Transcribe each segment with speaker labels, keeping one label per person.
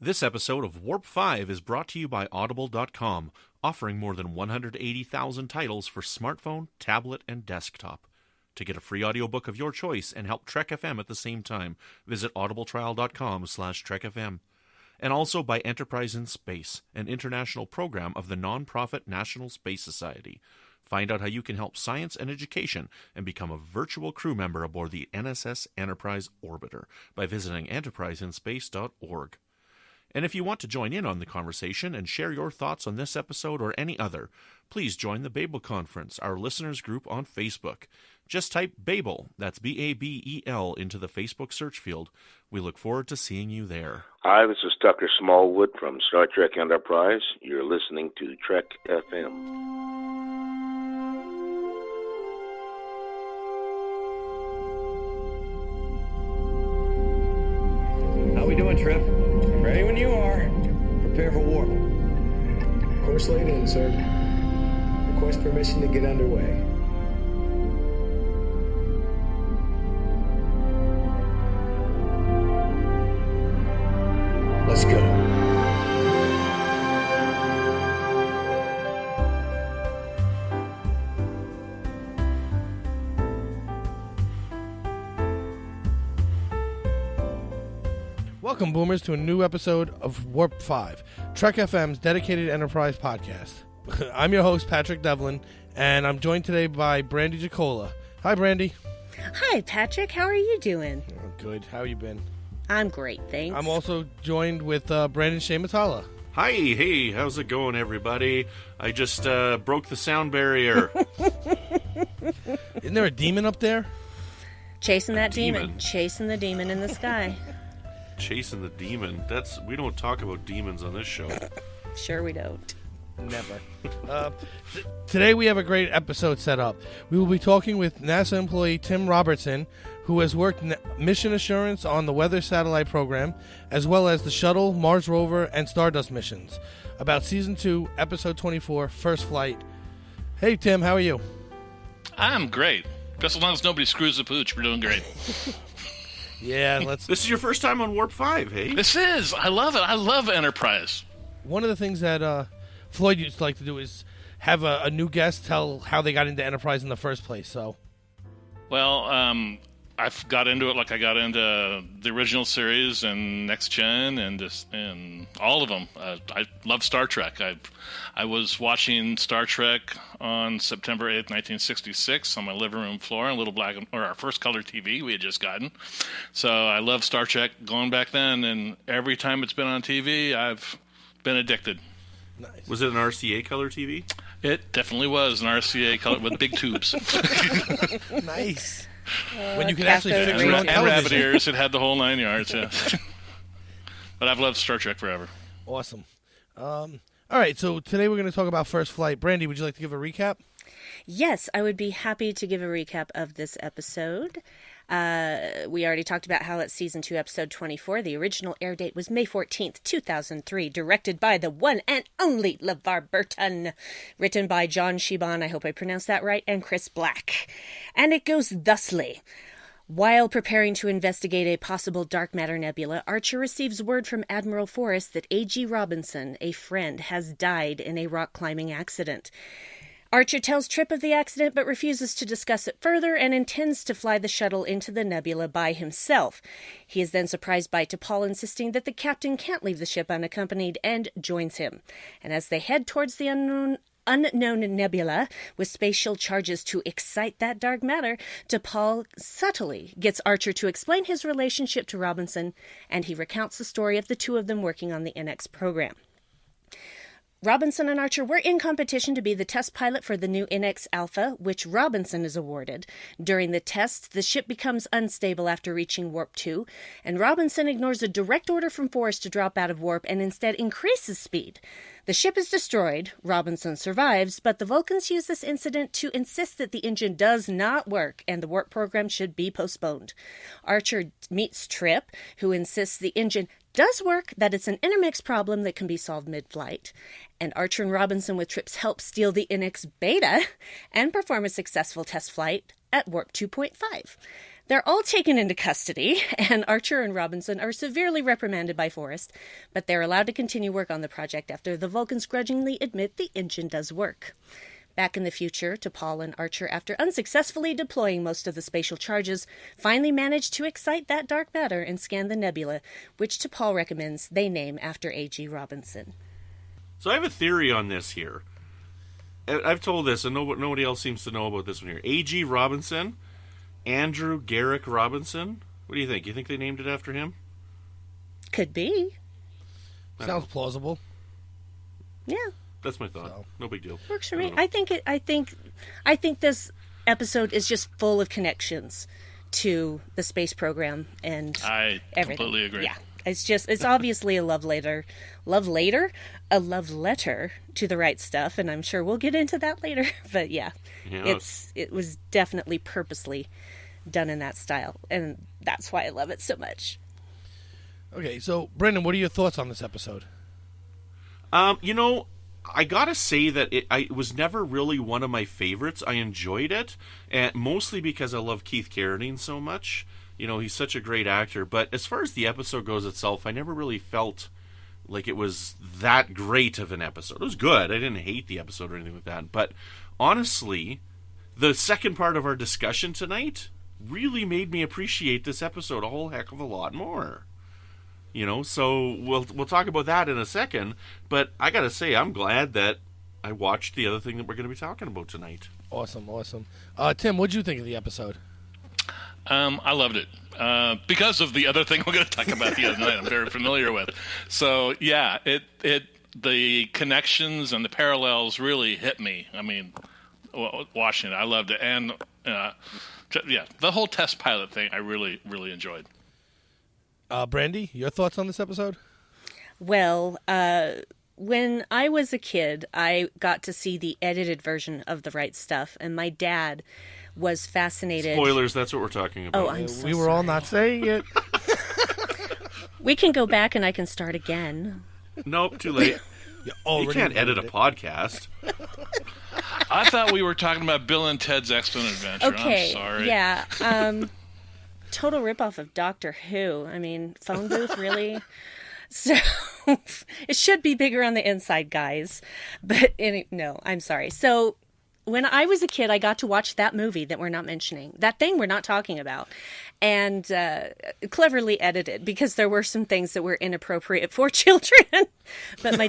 Speaker 1: This episode of Warp 5 is brought to you by Audible.com, offering more than 180,000 titles for smartphone, tablet, and desktop. To get a free audiobook of your choice and help Trek FM at the same time, visit audibletrial.com/trekfm. And also by Enterprise in Space, an international program of the non-profit National Space Society. Find out how you can help science and education and become a virtual crew member aboard the NSS Enterprise Orbiter by visiting enterpriseinspace.org. And if you want to join in on the conversation and share your thoughts on this episode or any other, please join the Babel Conference, our listeners group on Facebook. Just type Babel, that's B-A-B-E-L, into the Facebook search field. We look forward to seeing you there.
Speaker 2: Hi, this is Tucker Smallwood from Star Trek Enterprise. You're listening to Trek FM.
Speaker 3: How we doing, Trip? Ready when you are. Prepare for warp.
Speaker 4: Course laid in, sir. Request permission to get underway. Let's go.
Speaker 5: Welcome, Boomers, to a new episode of Warp 5, Trek FM's dedicated Enterprise podcast. I'm your host, Patrick Devlin, and I'm joined today by Brandi Jackola. Hi, Brandi.
Speaker 6: Hi, Patrick. How are you doing?
Speaker 5: Oh, good. How you been?
Speaker 6: I'm great, thanks.
Speaker 5: I'm also joined with Brandon-Shea Mutala.
Speaker 1: Hi, hey, how's it going, everybody? I just broke the sound barrier.
Speaker 5: Isn't there a demon up there?
Speaker 6: Chasing that demon. Chasing the demon in the sky.
Speaker 1: Chasing the demon. We don't talk about demons on this show.
Speaker 6: Sure we don't.
Speaker 5: Never. Today we have a great episode set up. We will be talking with NASA employee Tim Robertson, who has worked mission assurance on the Weather Satellite program, as well as the Shuttle, Mars Rover, and Stardust missions, about Season 2, Episode 24, First Flight. Hey, Tim, how are you?
Speaker 7: I'm great. Just as long as nobody screws the pooch, we're doing great.
Speaker 5: Yeah,
Speaker 1: This is your first time on Warp 5, hey?
Speaker 7: This is. I love it. I love Enterprise.
Speaker 5: One of the things that Floyd used to like to do is have a new guest tell how they got into Enterprise in the first place, so...
Speaker 7: Well, I got into it like I got into the original series and Next Gen and all of them. I love Star Trek. I was watching Star Trek on September 8th, 1966 on my living room floor on a little our first color TV we had just gotten. So I love Star Trek going back then, and every time it's been on TV, I've been addicted.
Speaker 1: Nice. Was it an RCA color TV?
Speaker 7: It definitely was an RCA color with big tubes.
Speaker 5: Nice. When you could actually fix your own
Speaker 7: and
Speaker 5: television.
Speaker 7: rabbit ears, it had the whole 9 yards, yeah. But I've loved Star Trek forever.
Speaker 5: Awesome. All right, so today we're going to talk about First Flight. Brandi, would you like to give a recap?
Speaker 6: Yes, I would be happy to give a recap of this episode. We already talked about how it's Season 2, Episode 24. The original air date was May 14th, 2003, directed by the one and only LeVar Burton. Written by John Shiban, I hope I pronounced that right, and Chris Black. And it goes thusly. While preparing to investigate a possible dark matter nebula, Archer receives word from Admiral Forrest that A.G. Robinson, a friend, has died in a rock-climbing accident. Archer tells Trip of the accident but refuses to discuss it further and intends to fly the shuttle into the nebula by himself. He is then surprised by T'Pol insisting that the captain can't leave the ship unaccompanied and joins him. And as they head towards the unknown nebula with spatial charges to excite that dark matter, T'Pol subtly gets Archer to explain his relationship to Robinson, and he recounts the story of the two of them working on the NX program. Robinson and Archer were in competition to be the test pilot for the new NX Alpha, which Robinson is awarded. During the test, the ship becomes unstable after reaching Warp 2, and Robinson ignores a direct order from Forrest to drop out of Warp and instead increases speed. The ship is destroyed, Robinson survives, but the Vulcans use this incident to insist that the engine does not work and the warp program should be postponed. Archer meets Trip, who insists the engine does work, that it's an intermix problem that can be solved mid-flight, and Archer and Robinson, with Trip's help, steal the NX Beta and perform a successful test flight at Warp 2.5. They're all taken into custody, and Archer and Robinson are severely reprimanded by Forrest, but they're allowed to continue work on the project after the Vulcans grudgingly admit the engine does work. Back in the future, T'Pol and Archer, after unsuccessfully deploying most of the spatial charges, finally manage to excite that dark matter and scan the nebula, which T'Pol recommends they name after A.G. Robinson.
Speaker 1: So I have a theory on this here. I've told this, and nobody else seems to know about this one here. A.G. Robinson, Andrew Garrick Robinson. What do you think? You think they named it after him?
Speaker 6: Could be.
Speaker 5: Sounds plausible.
Speaker 6: Yeah.
Speaker 1: That's my thought.
Speaker 5: So.
Speaker 1: No big deal.
Speaker 6: Works for me. I think this episode is just full of connections to the space program and
Speaker 7: I
Speaker 6: everything.
Speaker 7: completely agree.
Speaker 6: Yeah. It's obviously a love letter to the right stuff, and I'm sure we'll get into that later. But yeah. It was definitely purposely done in that style, and that's why I love it so much.
Speaker 5: Okay, so Brendan, what are your thoughts on this episode?
Speaker 1: I gotta say that it was never really one of my favorites. I enjoyed it, and mostly because I love Keith Carradine so much. He's such a great actor. But as far as the episode goes itself, I never really felt like it was that great of an episode. It was good. I didn't hate the episode or anything like that. But honestly, the second part of our discussion tonight really made me appreciate this episode a whole heck of a lot more. So we'll talk about that in a second. But I gotta say, I'm glad that I watched the other thing that we're going to be talking about tonight.
Speaker 5: Awesome. Tim, what'd you think of the episode?
Speaker 7: I loved it because of the other thing we're going to talk about the other night. I'm very familiar with. So yeah, the connections and the parallels really hit me. I mean, watching it, I loved it, and the whole test pilot thing, I really, really enjoyed.
Speaker 5: Brandi, your thoughts on this episode?
Speaker 6: Well, when I was a kid, I got to see the edited version of The Right Stuff, and my dad was fascinated.
Speaker 1: Spoilers, that's what we're talking about.
Speaker 6: Oh, I'm so
Speaker 5: We were all not saying it.
Speaker 6: We can go back and I can start again.
Speaker 1: Nope, too late. You can't edit a podcast.
Speaker 7: I thought we were talking about Bill and Ted's Excellent Adventure.
Speaker 6: Okay,
Speaker 7: I'm sorry.
Speaker 6: Yeah. Total ripoff of Doctor Who. I mean, phone booth, really? So, it should be bigger on the inside, guys. But, no, I'm sorry. So, when I was a kid, I got to watch that movie that we're not mentioning. That thing we're not talking about. And cleverly edited, because there were some things that were inappropriate for children. But my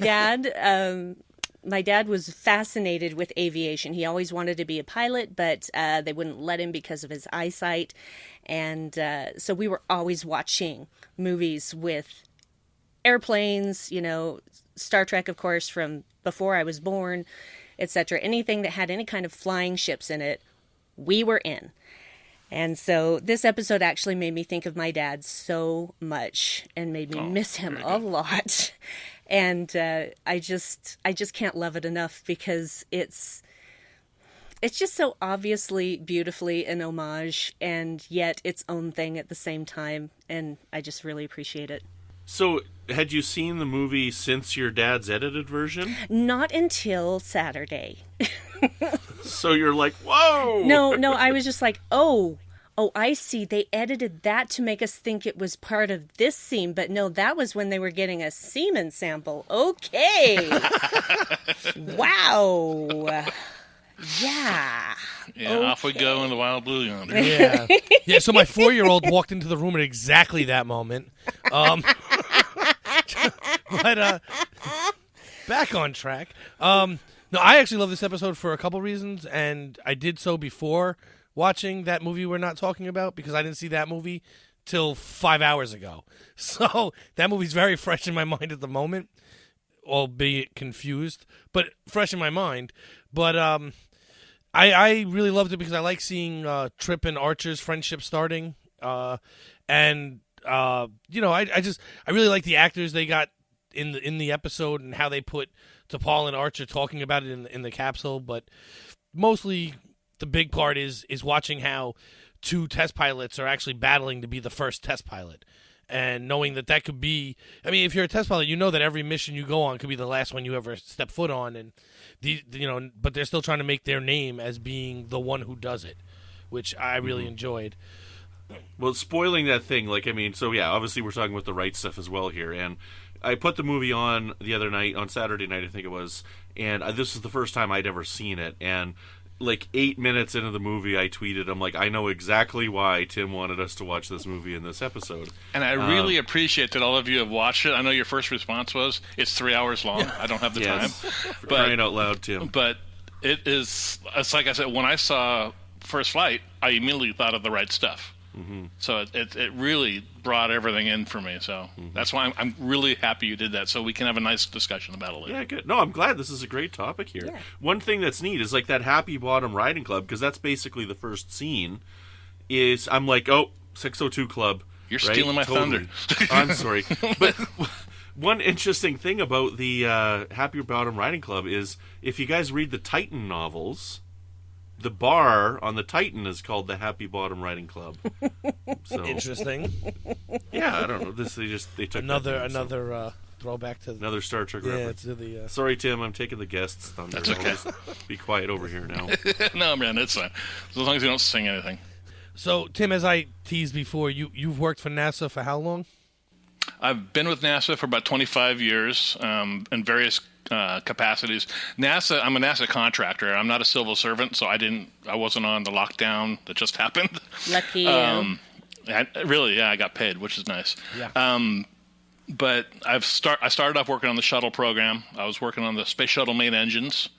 Speaker 6: dad was fascinated with aviation. He always wanted to be a pilot, but they wouldn't let him because of his eyesight. And so we were always watching movies with airplanes, Star Trek, of course, from before I was born, etc. Anything that had any kind of flying ships in it, we were in. And so this episode actually made me think of my dad so much and made me miss him a lot. And I just can't love it enough, because it's just so obviously beautifully an homage, and yet its own thing at the same time. And I just really appreciate it.
Speaker 1: So, had you seen the movie since your dad's edited version?
Speaker 6: Not until Saturday.
Speaker 1: So you're like, whoa!
Speaker 6: No, I was just like, oh, I see. They edited that to make us think it was part of this scene, but no, that was when they were getting a semen sample. Okay. Wow. Yeah.
Speaker 7: Yeah, okay. Off we go in the wild blue yonder.
Speaker 5: Yeah. Yeah, so my 4-year-old walked into the room at exactly that moment. But back on track. No, I actually love this episode for a couple reasons, and I did so before watching that movie we're not talking about, because I didn't see that movie till 5 hours ago. So that movie's very fresh in my mind at the moment, albeit confused, but fresh in my mind. But I really loved it because I like seeing Trip and Archer's friendship starting, and I really like the actors they got in the episode, and how they put T'Pol and Archer talking about it in the capsule. But mostly the big part is watching how two test pilots are actually battling to be the first test pilot, and knowing that could be. I mean, if you're a test pilot, you know that every mission you go on could be the last one you ever step foot on, and but they're still trying to make their name as being the one who does it, which I really enjoyed.
Speaker 1: Well, spoiling that thing, like, I mean, so yeah, obviously we're talking about the right stuff as well here, and I put the movie on the other night, on Saturday night, I think it was, and this is the first time I'd ever seen it, and like 8 minutes into the movie, I tweeted, I'm like, I know exactly why Tim wanted us to watch this movie in this episode.
Speaker 7: And I really appreciate that all of you have watched it. I know your first response was, it's 3 hours long. I don't have the time.
Speaker 1: For crying out loud, Tim.
Speaker 7: But it's like I said, when I saw First Flight, I immediately thought of the right stuff. Mm-hmm. So it really brought everything in for me. So that's why I'm really happy you did that, so we can have a nice discussion about it later.
Speaker 1: Yeah, good. No, I'm glad. This is a great topic here.
Speaker 6: Yeah.
Speaker 1: One thing that's neat is like that Happy Bottom Riding Club, because that's basically the first scene. Is I'm like, 602 Club.
Speaker 7: You're
Speaker 1: right?
Speaker 7: stealing my thunder.
Speaker 1: I'm sorry. But one interesting thing about the Happy Bottom Riding Club is if you guys read the Titan novels, the bar on the Titan is called the Happy Bottom Riding Club. So,
Speaker 5: Interesting.
Speaker 1: yeah, I don't know. They took
Speaker 5: another throwback to
Speaker 1: another Star Trek reference.
Speaker 5: to the.
Speaker 1: Sorry, Tim, I'm taking the guest's thunder.
Speaker 7: That's okay.
Speaker 1: I'll just be quiet over here now.
Speaker 7: No, man, it's fine. As long as you don't sing anything.
Speaker 5: So, Tim, as I teased before, you've worked for NASA for how long?
Speaker 7: I've been with NASA for about 25 years in various capacities. NASA, I'm a NASA contractor. I'm not a civil servant, so I wasn't on the lockdown that just happened.
Speaker 6: Lucky.
Speaker 7: I got paid, which is nice. Yeah. But I started off working on the shuttle program. I was working on the space shuttle main engines.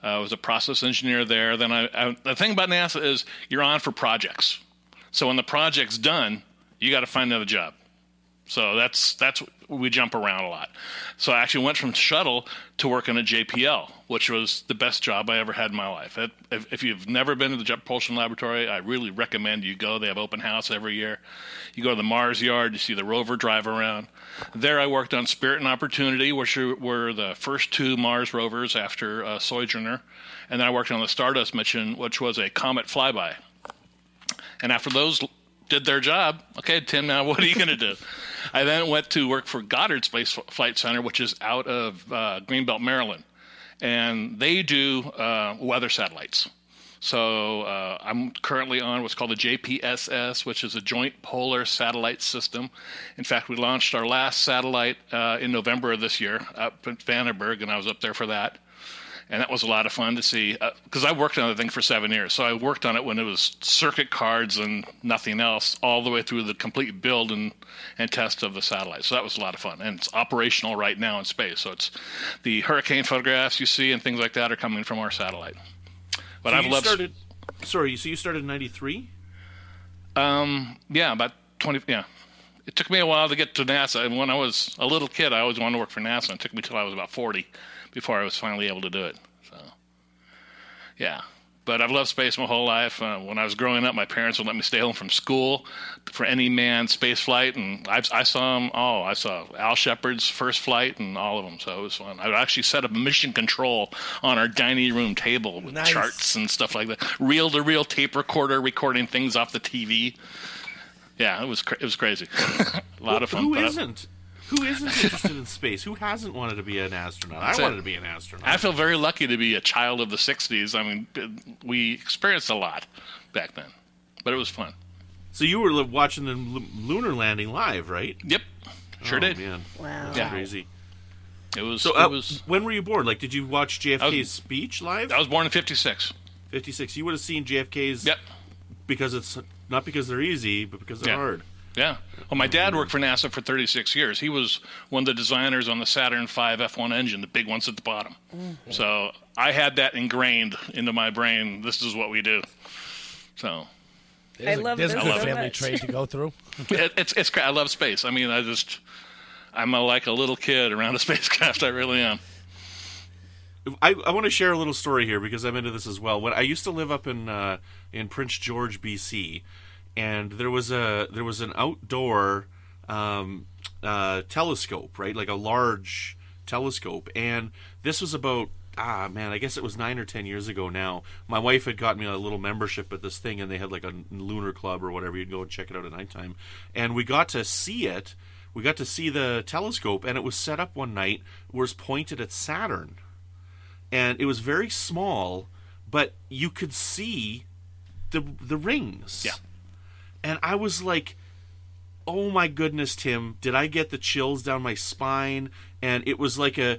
Speaker 7: I was a process engineer there. Then the thing about NASA is you're on for projects. So when the project's done, you got to find another job. So that's we jump around a lot. So I actually went from shuttle to working at JPL, which was the best job I ever had in my life. If you've never been to the Jet Propulsion Laboratory, I really recommend you go. They have open house every year. You go to the Mars Yard, you see the rover drive around. There I worked on Spirit and Opportunity, which were the first 2 Mars rovers after Sojourner. And then I worked on the Stardust mission, which was a comet flyby. And after those did their job, okay, Tim, now what are you going to do? I then went to work for Goddard Space Flight Center, which is out of Greenbelt, Maryland. And they do weather satellites. So I'm currently on what's called the JPSS, which is a Joint Polar Satellite System. In fact, we launched our last satellite in November of this year up at Vandenberg, and I was up there for that. And that was a lot of fun to see, because I worked on the thing for 7 years. So I worked on it when it was circuit cards and nothing else, all the way through the complete build and test of the satellite. So that was a lot of fun. And it's operational right now in space. So it's the hurricane photographs you see and things like that are coming from our satellite. But I've loved.
Speaker 1: So you started in '93?
Speaker 7: Yeah, about 20. Yeah, it took me a while to get to NASA. And when I was a little kid, I always wanted to work for NASA. It took me till I was about 40 before I was finally able to do it. So, yeah. But I've loved space my whole life. When I was growing up, my parents would let me stay home from school for any manned space flight, and I saw them all. I saw Al Shepard's first flight and all of them, so it was fun. I would actually set up mission control on our dining room table with charts and stuff like that. Reel-to-reel tape recorder recording things off the TV. Yeah, it was crazy. A lot of fun.
Speaker 1: Who isn't interested in space? Who hasn't wanted to be an astronaut? I wanted to be an astronaut.
Speaker 7: I feel very lucky to be a child of the 60s. I mean, we experienced a lot back then, but it was fun.
Speaker 1: So you were watching the lunar landing live, right?
Speaker 7: Yep, sure did.
Speaker 1: Man.
Speaker 6: Wow.
Speaker 1: That's crazy.
Speaker 7: It was.
Speaker 1: When were you born? Like, did you watch JFK's speech live?
Speaker 7: I was born in 56.
Speaker 1: 56. You would have seen JFK's.
Speaker 7: Yep.
Speaker 1: Because it's not because they're easy, but because they're hard.
Speaker 7: Yeah. Well, my dad worked for NASA for 36 years. He was one of the designers on the Saturn V F1 engine, the big ones at the bottom. Mm-hmm. So I had that ingrained into my brain. This is what we do. So
Speaker 5: there's a good family trait to go through.
Speaker 7: It's I love space. I mean, I'm like a little kid around a spacecraft. I really am.
Speaker 1: I want to share a little story here because I'm into this as well. When I used to live up in Prince George, BC. And there was an outdoor telescope, right? Like a large telescope. And this was about, I guess it was 9 or 10 years ago now. My wife had gotten me a little membership at this thing, and they had like a lunar club or whatever. You'd go and check it out at nighttime. And we got to see it. We got to see the telescope, and it was set up one night where it was pointed at Saturn. And it was very small, but you could see the rings.
Speaker 7: Yeah.
Speaker 1: And I was like, oh my goodness, Tim, did I get the chills down my spine? And it was like an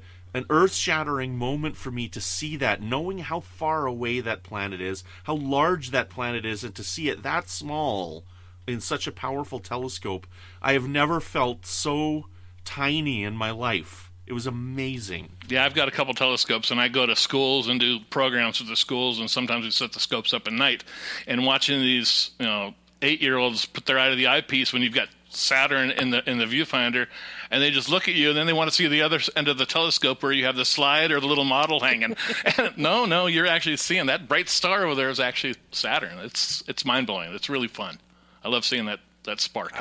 Speaker 1: earth-shattering moment for me to see that, knowing how far away that planet is, how large that planet is, and to see it that small in such a powerful telescope. I have never felt so tiny in my life. It was amazing.
Speaker 7: Yeah, I've got a couple telescopes, and I go to schools and do programs with the schools, and sometimes we set the scopes up at night. And watching these, 8-year-olds put their eye to the eyepiece when you've got Saturn in the viewfinder, and they just look at you, and then they want to see the other end of the telescope where you have the slide or the little model hanging. And no, you're actually seeing that bright star over there is actually Saturn. It's mind-blowing. It's really fun. I love seeing that spark.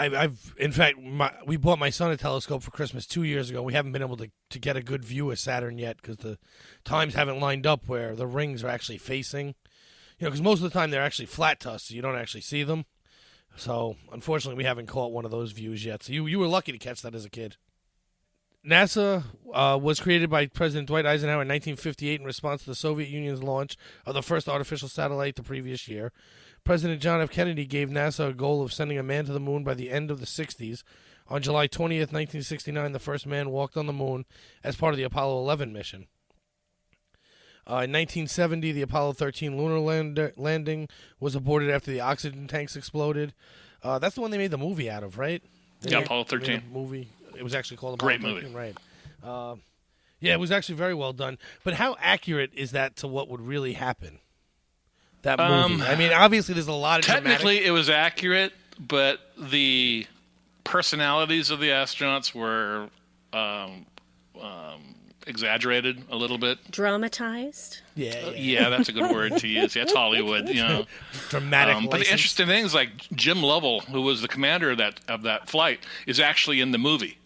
Speaker 5: In fact, we bought my son a telescope for Christmas 2 years ago. We haven't been able to get a good view of Saturn yet because the times haven't lined up where the rings are actually facing. Because most of the time they're actually flat to us, so you don't actually see them. So, unfortunately, we haven't caught one of those views yet. So you were lucky to catch that as a kid. NASA was created by President Dwight Eisenhower in 1958 in response to the Soviet Union's launch of the first artificial satellite the previous year. President John F. Kennedy gave NASA a goal of sending a man to the moon by the end of the 60s. On July 20th, 1969, the first man walked on the moon as part of the Apollo 11 mission. In 1970, the Apollo 13 lunar landing was aborted after the oxygen tanks exploded. That's the one they made the movie out of, right?
Speaker 7: Yeah, Apollo 13.
Speaker 5: Movie. It was actually called Apollo 13.
Speaker 7: Great movie.
Speaker 5: Right. Yeah, it was actually very well done. But how accurate is that to what would really happen? That movie. I mean, obviously, there's a lot of
Speaker 7: technically, it was accurate, but the personalities of the astronauts were exaggerated a little bit.
Speaker 6: Dramatized?
Speaker 7: Yeah, that's a good word to use. That's Hollywood,
Speaker 5: Dramatic
Speaker 7: but the interesting thing is, like, Jim Lovell, who was the commander of that flight, is actually in the movie.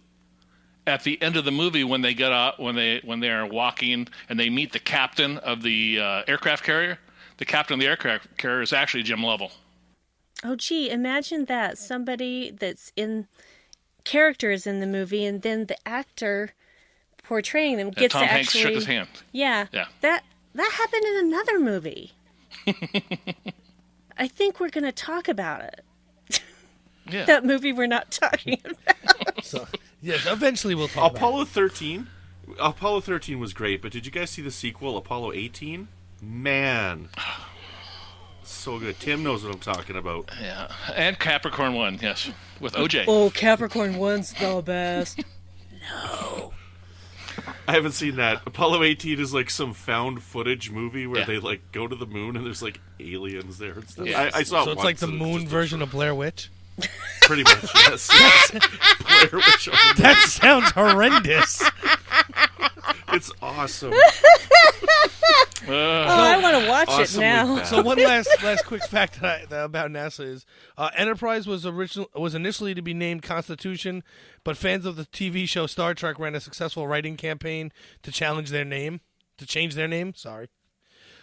Speaker 7: At the end of the movie, when they get out, when they are walking and they meet the captain of the aircraft carrier, the captain of the aircraft carrier is actually Jim Lovell.
Speaker 6: Oh, gee, imagine that. Somebody that's in characters in the movie, and then the actor portraying them gets
Speaker 7: Tom
Speaker 6: to
Speaker 7: Hanks
Speaker 6: actually...
Speaker 7: shook his hand.
Speaker 6: Yeah. That happened in another movie. I think we're going to talk about it.
Speaker 7: Yeah.
Speaker 6: That movie we're not talking about.
Speaker 5: So, yes, eventually we'll talk
Speaker 1: Apollo
Speaker 5: about
Speaker 1: 13. Apollo 13 was great, but did you guys see the sequel, Apollo 18? Man. So good. Tim knows what I'm talking about.
Speaker 7: Yeah. And Capricorn 1, yes. With OJ.
Speaker 6: Oh, Capricorn 1's the best. No.
Speaker 1: I haven't seen that. Apollo 18 is like some found footage movie where they like go to the moon and there's like aliens there and stuff.
Speaker 5: Yeah.
Speaker 1: I saw it
Speaker 5: so it's
Speaker 1: once,
Speaker 5: like the moon version of Blair Witch?
Speaker 1: Pretty much, yes. Blair Witch
Speaker 5: that sounds horrendous.
Speaker 1: It's awesome.
Speaker 6: I want to watch it now.
Speaker 1: Bad.
Speaker 5: So one last quick fact about NASA is Enterprise was initially to be named Constitution, but fans of the TV show Star Trek ran a successful writing campaign to change their name. Sorry.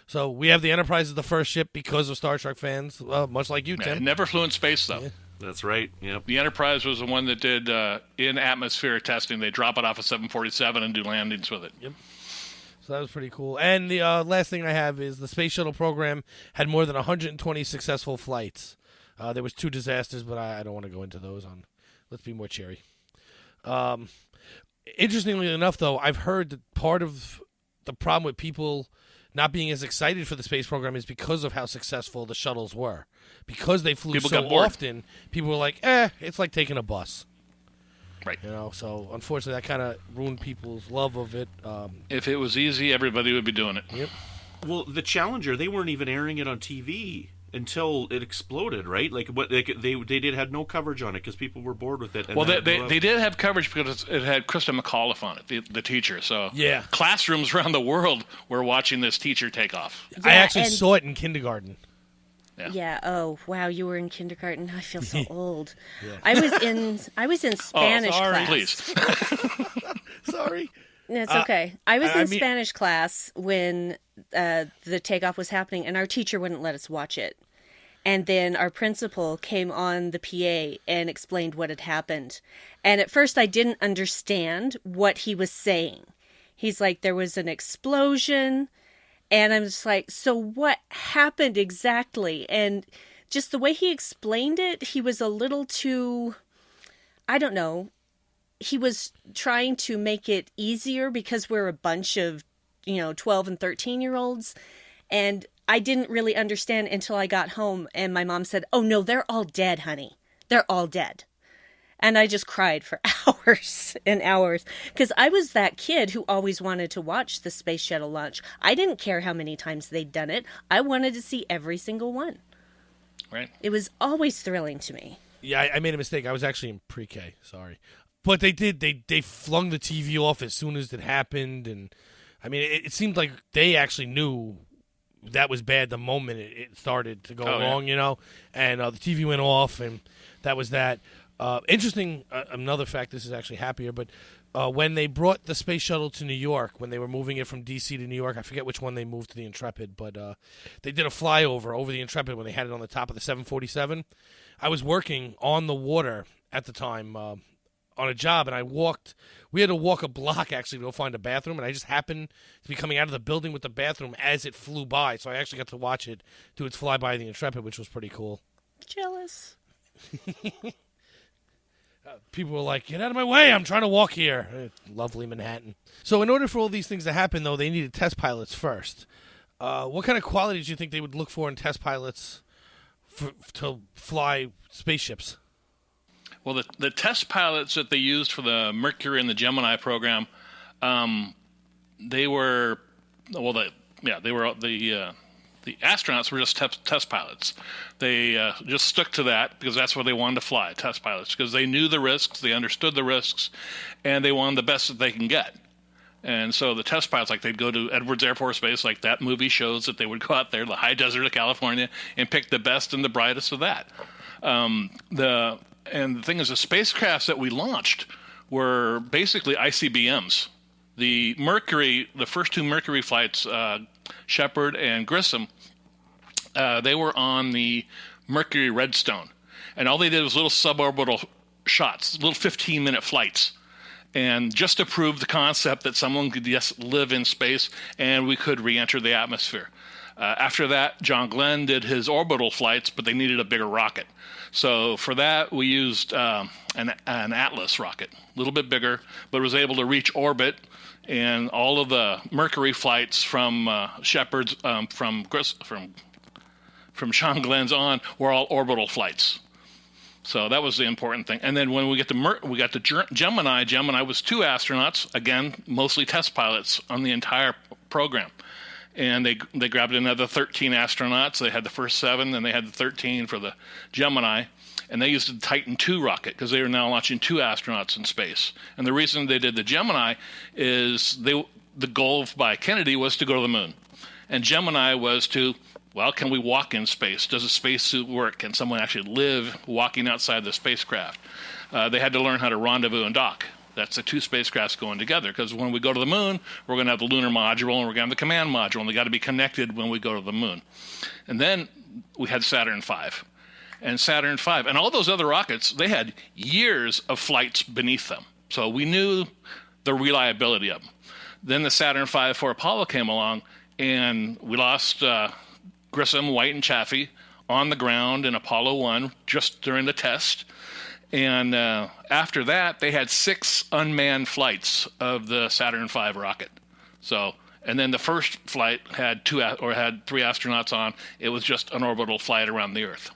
Speaker 5: So we have the Enterprise as the first ship because of Star Trek fans, much like you, Tim.
Speaker 7: It never flew in space, though.
Speaker 5: Yeah.
Speaker 1: That's right. Yep.
Speaker 7: The Enterprise was the one that did in-atmosphere testing. They drop it off a 747 and do landings with it.
Speaker 5: Yep. So that was pretty cool. And the last thing I have is the Space Shuttle program had more than 120 successful flights. There was 2 disasters, but I don't want to go into those. Let's be more cheery. Interestingly enough, though, I've heard that part of the problem with people not being as excited for the space program is because of how successful the shuttles were. Because they flew so often, people were like, it's like taking a bus.
Speaker 7: Right.
Speaker 5: So unfortunately that kind of ruined people's love of it.
Speaker 7: If it was easy, everybody would be doing it.
Speaker 5: Yep.
Speaker 1: Well, the Challenger, they weren't even airing it on TV until it exploded, right? Like they had no coverage on it because people were bored with it. And
Speaker 7: well, they did have coverage because it had Krista McAuliffe on it, the teacher. So
Speaker 5: yeah,
Speaker 7: classrooms around the world were watching this teacher take off.
Speaker 5: Yeah, I actually saw it in kindergarten.
Speaker 6: Yeah. Oh, wow. You were in kindergarten. I feel so old. Yeah. I was in Spanish class.
Speaker 7: Please.
Speaker 5: Sorry.
Speaker 6: It's okay. I was in Spanish class when the takeoff was happening, and our teacher wouldn't let us watch it. And then our principal came on the PA and explained what had happened. And at first I didn't understand what he was saying. He's like, there was an explosion. And I'm just like, so what happened exactly? And just the way he explained it, he was a little too, I don't know, he was trying to make it easier because we're a bunch of, 12 and 13-year-olds. And I didn't really understand until I got home and my mom said, "Oh, no, they're all dead, honey. They're all dead." And I just cried for hours and hours because I was that kid who always wanted to watch the space shuttle launch. I didn't care how many times they'd done it. I wanted to see every single one.
Speaker 7: Right.
Speaker 6: It was always thrilling to me.
Speaker 5: Yeah, I made a mistake. I was actually in pre-K. Sorry. But they did. They flung the TV off as soon as it happened. And, I mean, it seemed like they actually knew that was bad the moment it started to go wrong, And the TV went off, and that was that. Interesting, another fact, this is actually happier, but when they brought the space shuttle to New York, when they were moving it from D.C. to New York, I forget which one they moved to the Intrepid, but they did a flyover over the Intrepid when they had it on the top of the 747. I was working on the water at the time on a job, and we had to walk a block, actually, to go find a bathroom, and I just happened to be coming out of the building with the bathroom as it flew by, so I actually got to watch it do its flyby of the Intrepid, which was pretty cool.
Speaker 6: Jealous.
Speaker 5: People were like, "Get out of my way, I'm trying to walk here." Lovely Manhattan. So in order for all these things to happen, though, they needed test pilots first. What kind of qualities do you think they would look for in test pilots to fly spaceships?
Speaker 7: Well, the test pilots that they used for the Mercury and the Gemini program, the astronauts were just test pilots. They just stuck to that because that's what they wanted to fly, test pilots, because they knew the risks, they understood the risks, and they wanted the best that they can get. And so the test pilots, like they'd go to Edwards Air Force Base, like that movie shows that they would go out there, the high desert of California, and pick the best and the brightest of that. And the thing is, the spacecrafts that we launched were basically ICBMs. The first two Mercury flights, Shepard and Grissom, they were on the Mercury Redstone. And all they did was little suborbital shots, little 15-minute flights. And just to prove the concept that someone could just live in space and we could re-enter the atmosphere. After that, John Glenn did his orbital flights, but they needed a bigger rocket. So for that, we used an Atlas rocket, a little bit bigger, but was able to reach orbit. And all of the Mercury flights from Shepard's, from John Glenn's on, were all orbital flights. So that was the important thing. And then when we got to Gemini, Gemini was 2 astronauts, again, mostly test pilots on the entire program. And they grabbed another 13 astronauts. They had the first 7, then they had the 13 for the Gemini. And they used the Titan II rocket because they were now launching 2 astronauts in space. And the reason they did the Gemini is the goal by Kennedy was to go to the moon. And Gemini was to, can we walk in space? Does a spacesuit work? Can someone actually live walking outside the spacecraft? They had to learn how to rendezvous and dock. That's the 2 spacecrafts going together, because when we go to the moon, we're going to have the lunar module and we're going to have the command module, and they got to be connected when we go to the moon. And then we had Saturn V. And Saturn V, and all those other rockets, they had years of flights beneath them. So we knew the reliability of them. Then the Saturn V for Apollo came along, and we lost Grissom, White, and Chaffee on the ground in Apollo 1 just during the test. And after that, they had 6 unmanned flights of the Saturn V rocket. So, and then the first flight had 3 astronauts on. It was just an orbital flight around the Earth.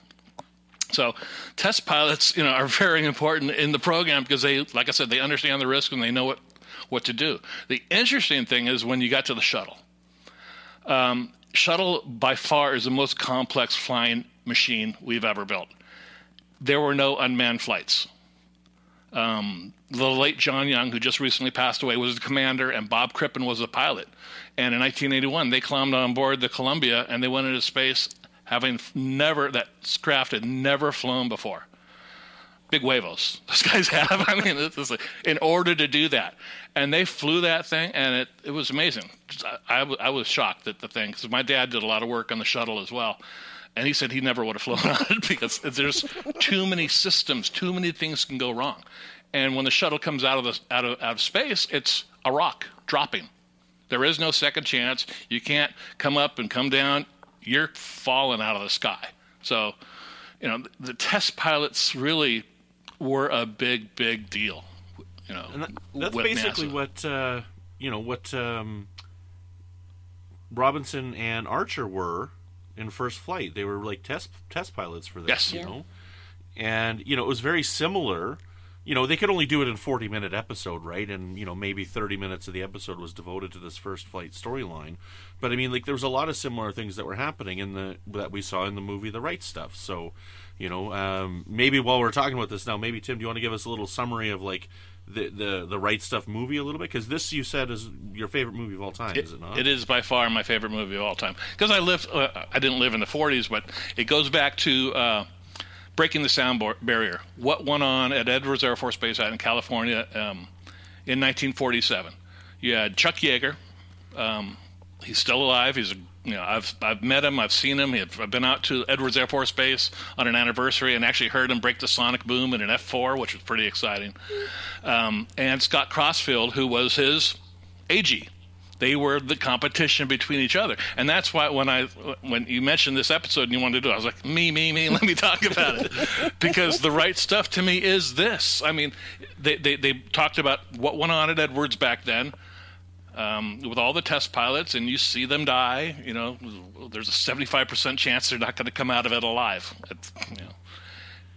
Speaker 7: So test pilots, are very important in the program because they, like I said, they understand the risk and they know what to do. The interesting thing is when you got to the shuttle. Shuttle by far is the most complex flying machine we've ever built. There were no unmanned flights. The late John Young, who just recently passed away, was the commander, and Bob Crippen was the pilot. And in 1981, they climbed on board the Columbia and they went into space. That craft had never flown before. Big huevos. Those guys have. I mean, in order to do that. And they flew that thing, and it was amazing. I was shocked at the thing, because my dad did a lot of work on the shuttle as well. And he said he never would have flown on it because there's too many systems, too many things can go wrong. And when the shuttle comes out of space, it's a rock dropping. There is no second chance. You can't come up and come down. You're falling out of the sky. So, the test pilots really were a big, big deal.
Speaker 1: And that's basically
Speaker 7: NASA.
Speaker 1: what Robinson and Archer were in first flight. They were like test pilots for this,
Speaker 7: Yes.
Speaker 1: And it was very similar. They could only do it in 40-minute episode, right? And maybe 30 minutes of the episode was devoted to this first flight storyline. But I mean, like, there was a lot of similar things that were happening that we saw in the movie The Right Stuff. So, maybe while we're talking about this now, maybe Tim, do you want to give us a little summary of like the Right Stuff movie a little bit? Because this, you said, is your favorite movie of all time, is it not?
Speaker 7: It is by far my favorite movie of all time. Because I didn't live in the 40s, but it goes back to breaking the sound barrier. What went on at Edwards Air Force Base out in California in 1947? You had Chuck Yeager. He's still alive. I've met him. I've seen him. I've been out to Edwards Air Force Base on an anniversary and actually heard him break the sonic boom in an F-4, which was pretty exciting. And Scott Crossfield, who was his AG. They were the competition between each other. And that's why when you mentioned this episode and you wanted to do it, I was like, me, let me talk about it. Because The Right Stuff to me is this. I mean, they talked about what went on at Edwards back then with all the test pilots, and you see them die. There's a 75% chance they're not going to come out of it alive.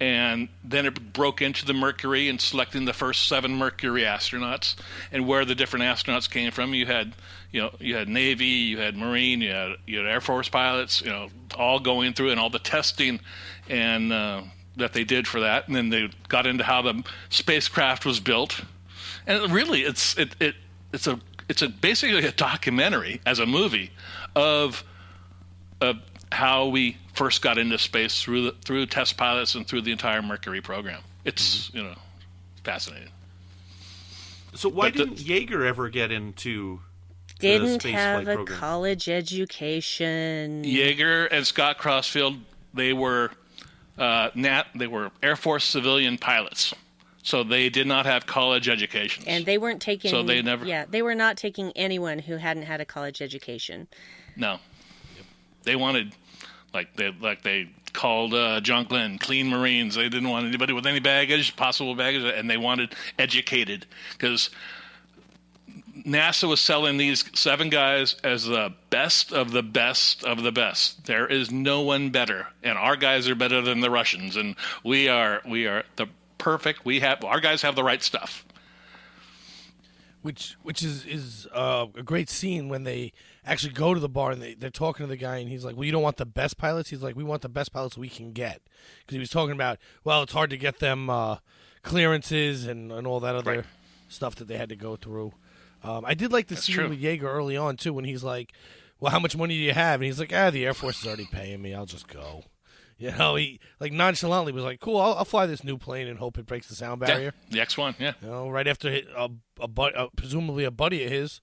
Speaker 7: And then it broke into the Mercury and selecting the first 7 Mercury astronauts, and where the different astronauts came from. You had Navy, you had Marine, you had Air Force pilots, all going through and all the testing and that they did for that. And then they got into how the spacecraft was built. And really, it's basically a documentary as a movie of how we first got into space through test pilots and through the entire Mercury program. It's fascinating.
Speaker 1: So why didn't Yeager ever get into
Speaker 6: didn't
Speaker 1: the
Speaker 6: have
Speaker 1: spaceflight
Speaker 6: a
Speaker 1: program?
Speaker 6: college education?
Speaker 7: Yeager and Scott Crossfield, they were Air Force civilian pilots. So they did not have college educations.
Speaker 6: And they weren't taking...
Speaker 7: So they never...
Speaker 6: Yeah, they were not taking anyone who hadn't had a college education.
Speaker 7: No. They wanted... They called John Glenn clean Marines. They didn't want anybody with any possible baggage, and they wanted educated. Because NASA was selling these 7 guys as the best of the best of the best. There is no one better. And our guys are better than the Russians. And we are the perfect. Our guys have the right stuff.
Speaker 5: Which is a great scene when they actually go to the bar and they're talking to the guy, and he's like, well, you don't want the best pilots? He's like, we want the best pilots we can get. Because he was talking about, well, it's hard to get them clearances and all that other stuff that they had to go through. I did like the scene with Yeager early on, too, when he's like, well, how much money do you have? And he's like, the Air Force is already paying me. I'll just go. He like nonchalantly was like, cool, I'll fly this new plane and hope it breaks the sound barrier.
Speaker 7: Yeah, the X-1, yeah.
Speaker 5: Right after presumably a buddy of his,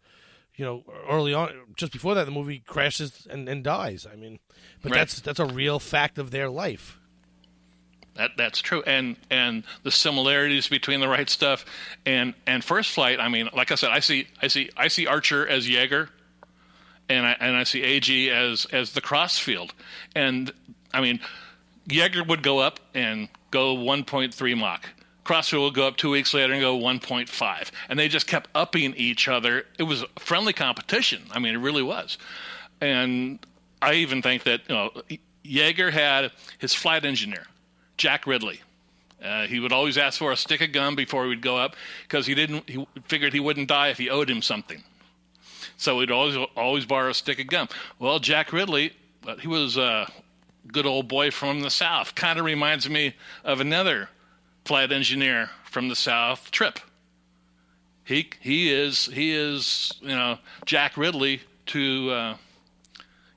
Speaker 5: early on, just before that, the movie crashes and dies. I mean, but that's a real fact of their life.
Speaker 7: That's true, and the similarities between The Right Stuff and First Flight. I mean, like I said, I see Archer as Yeager, and I see AG as the Crossfield, and I mean, Yeager would go up and go 1.3 Mach. Crossfield would go up 2 weeks later and go 1.5. And they just kept upping each other. It was a friendly competition. I mean, it really was. And I even think that Yeager had his flight engineer, Jack Ridley. He would always ask for a stick of gum before he would go up because he figured he wouldn't die if he owed him something. So he'd always borrow a stick of gum. Well, Jack Ridley, he was a good old boy from the South. Kind of reminds me of another flight engineer from the South, Tripp. He is Jack Ridley to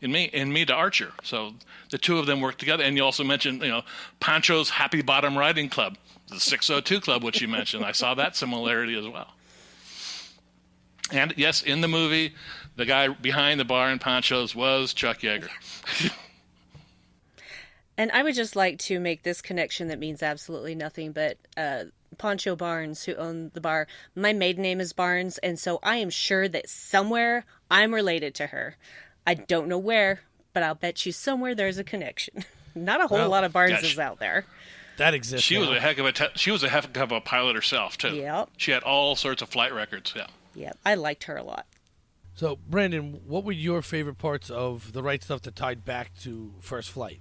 Speaker 7: in me to Archer. So the two of them work together. And you also mentioned Pancho's Happy Bottom Riding Club, the 602 Club, which you mentioned. I saw that similarity as well. And yes, in the movie, the guy behind the bar in Pancho's was Chuck Yeager.
Speaker 6: And I would just like to make this connection that means absolutely nothing, but Pancho Barnes, who owned the bar, my maiden name is Barnes, and so I am sure that somewhere I'm related to her. I don't know where, but I'll bet you somewhere there's a connection. Not a whole lot of Barneses out there.
Speaker 5: That exists.
Speaker 7: She was a heck of a pilot herself too.
Speaker 6: Yep.
Speaker 7: She had all sorts of flight records. Yeah.
Speaker 6: Yep. I liked her a lot.
Speaker 5: So, Brandon, what were your favorite parts of The Right Stuff that tied back to First Flight?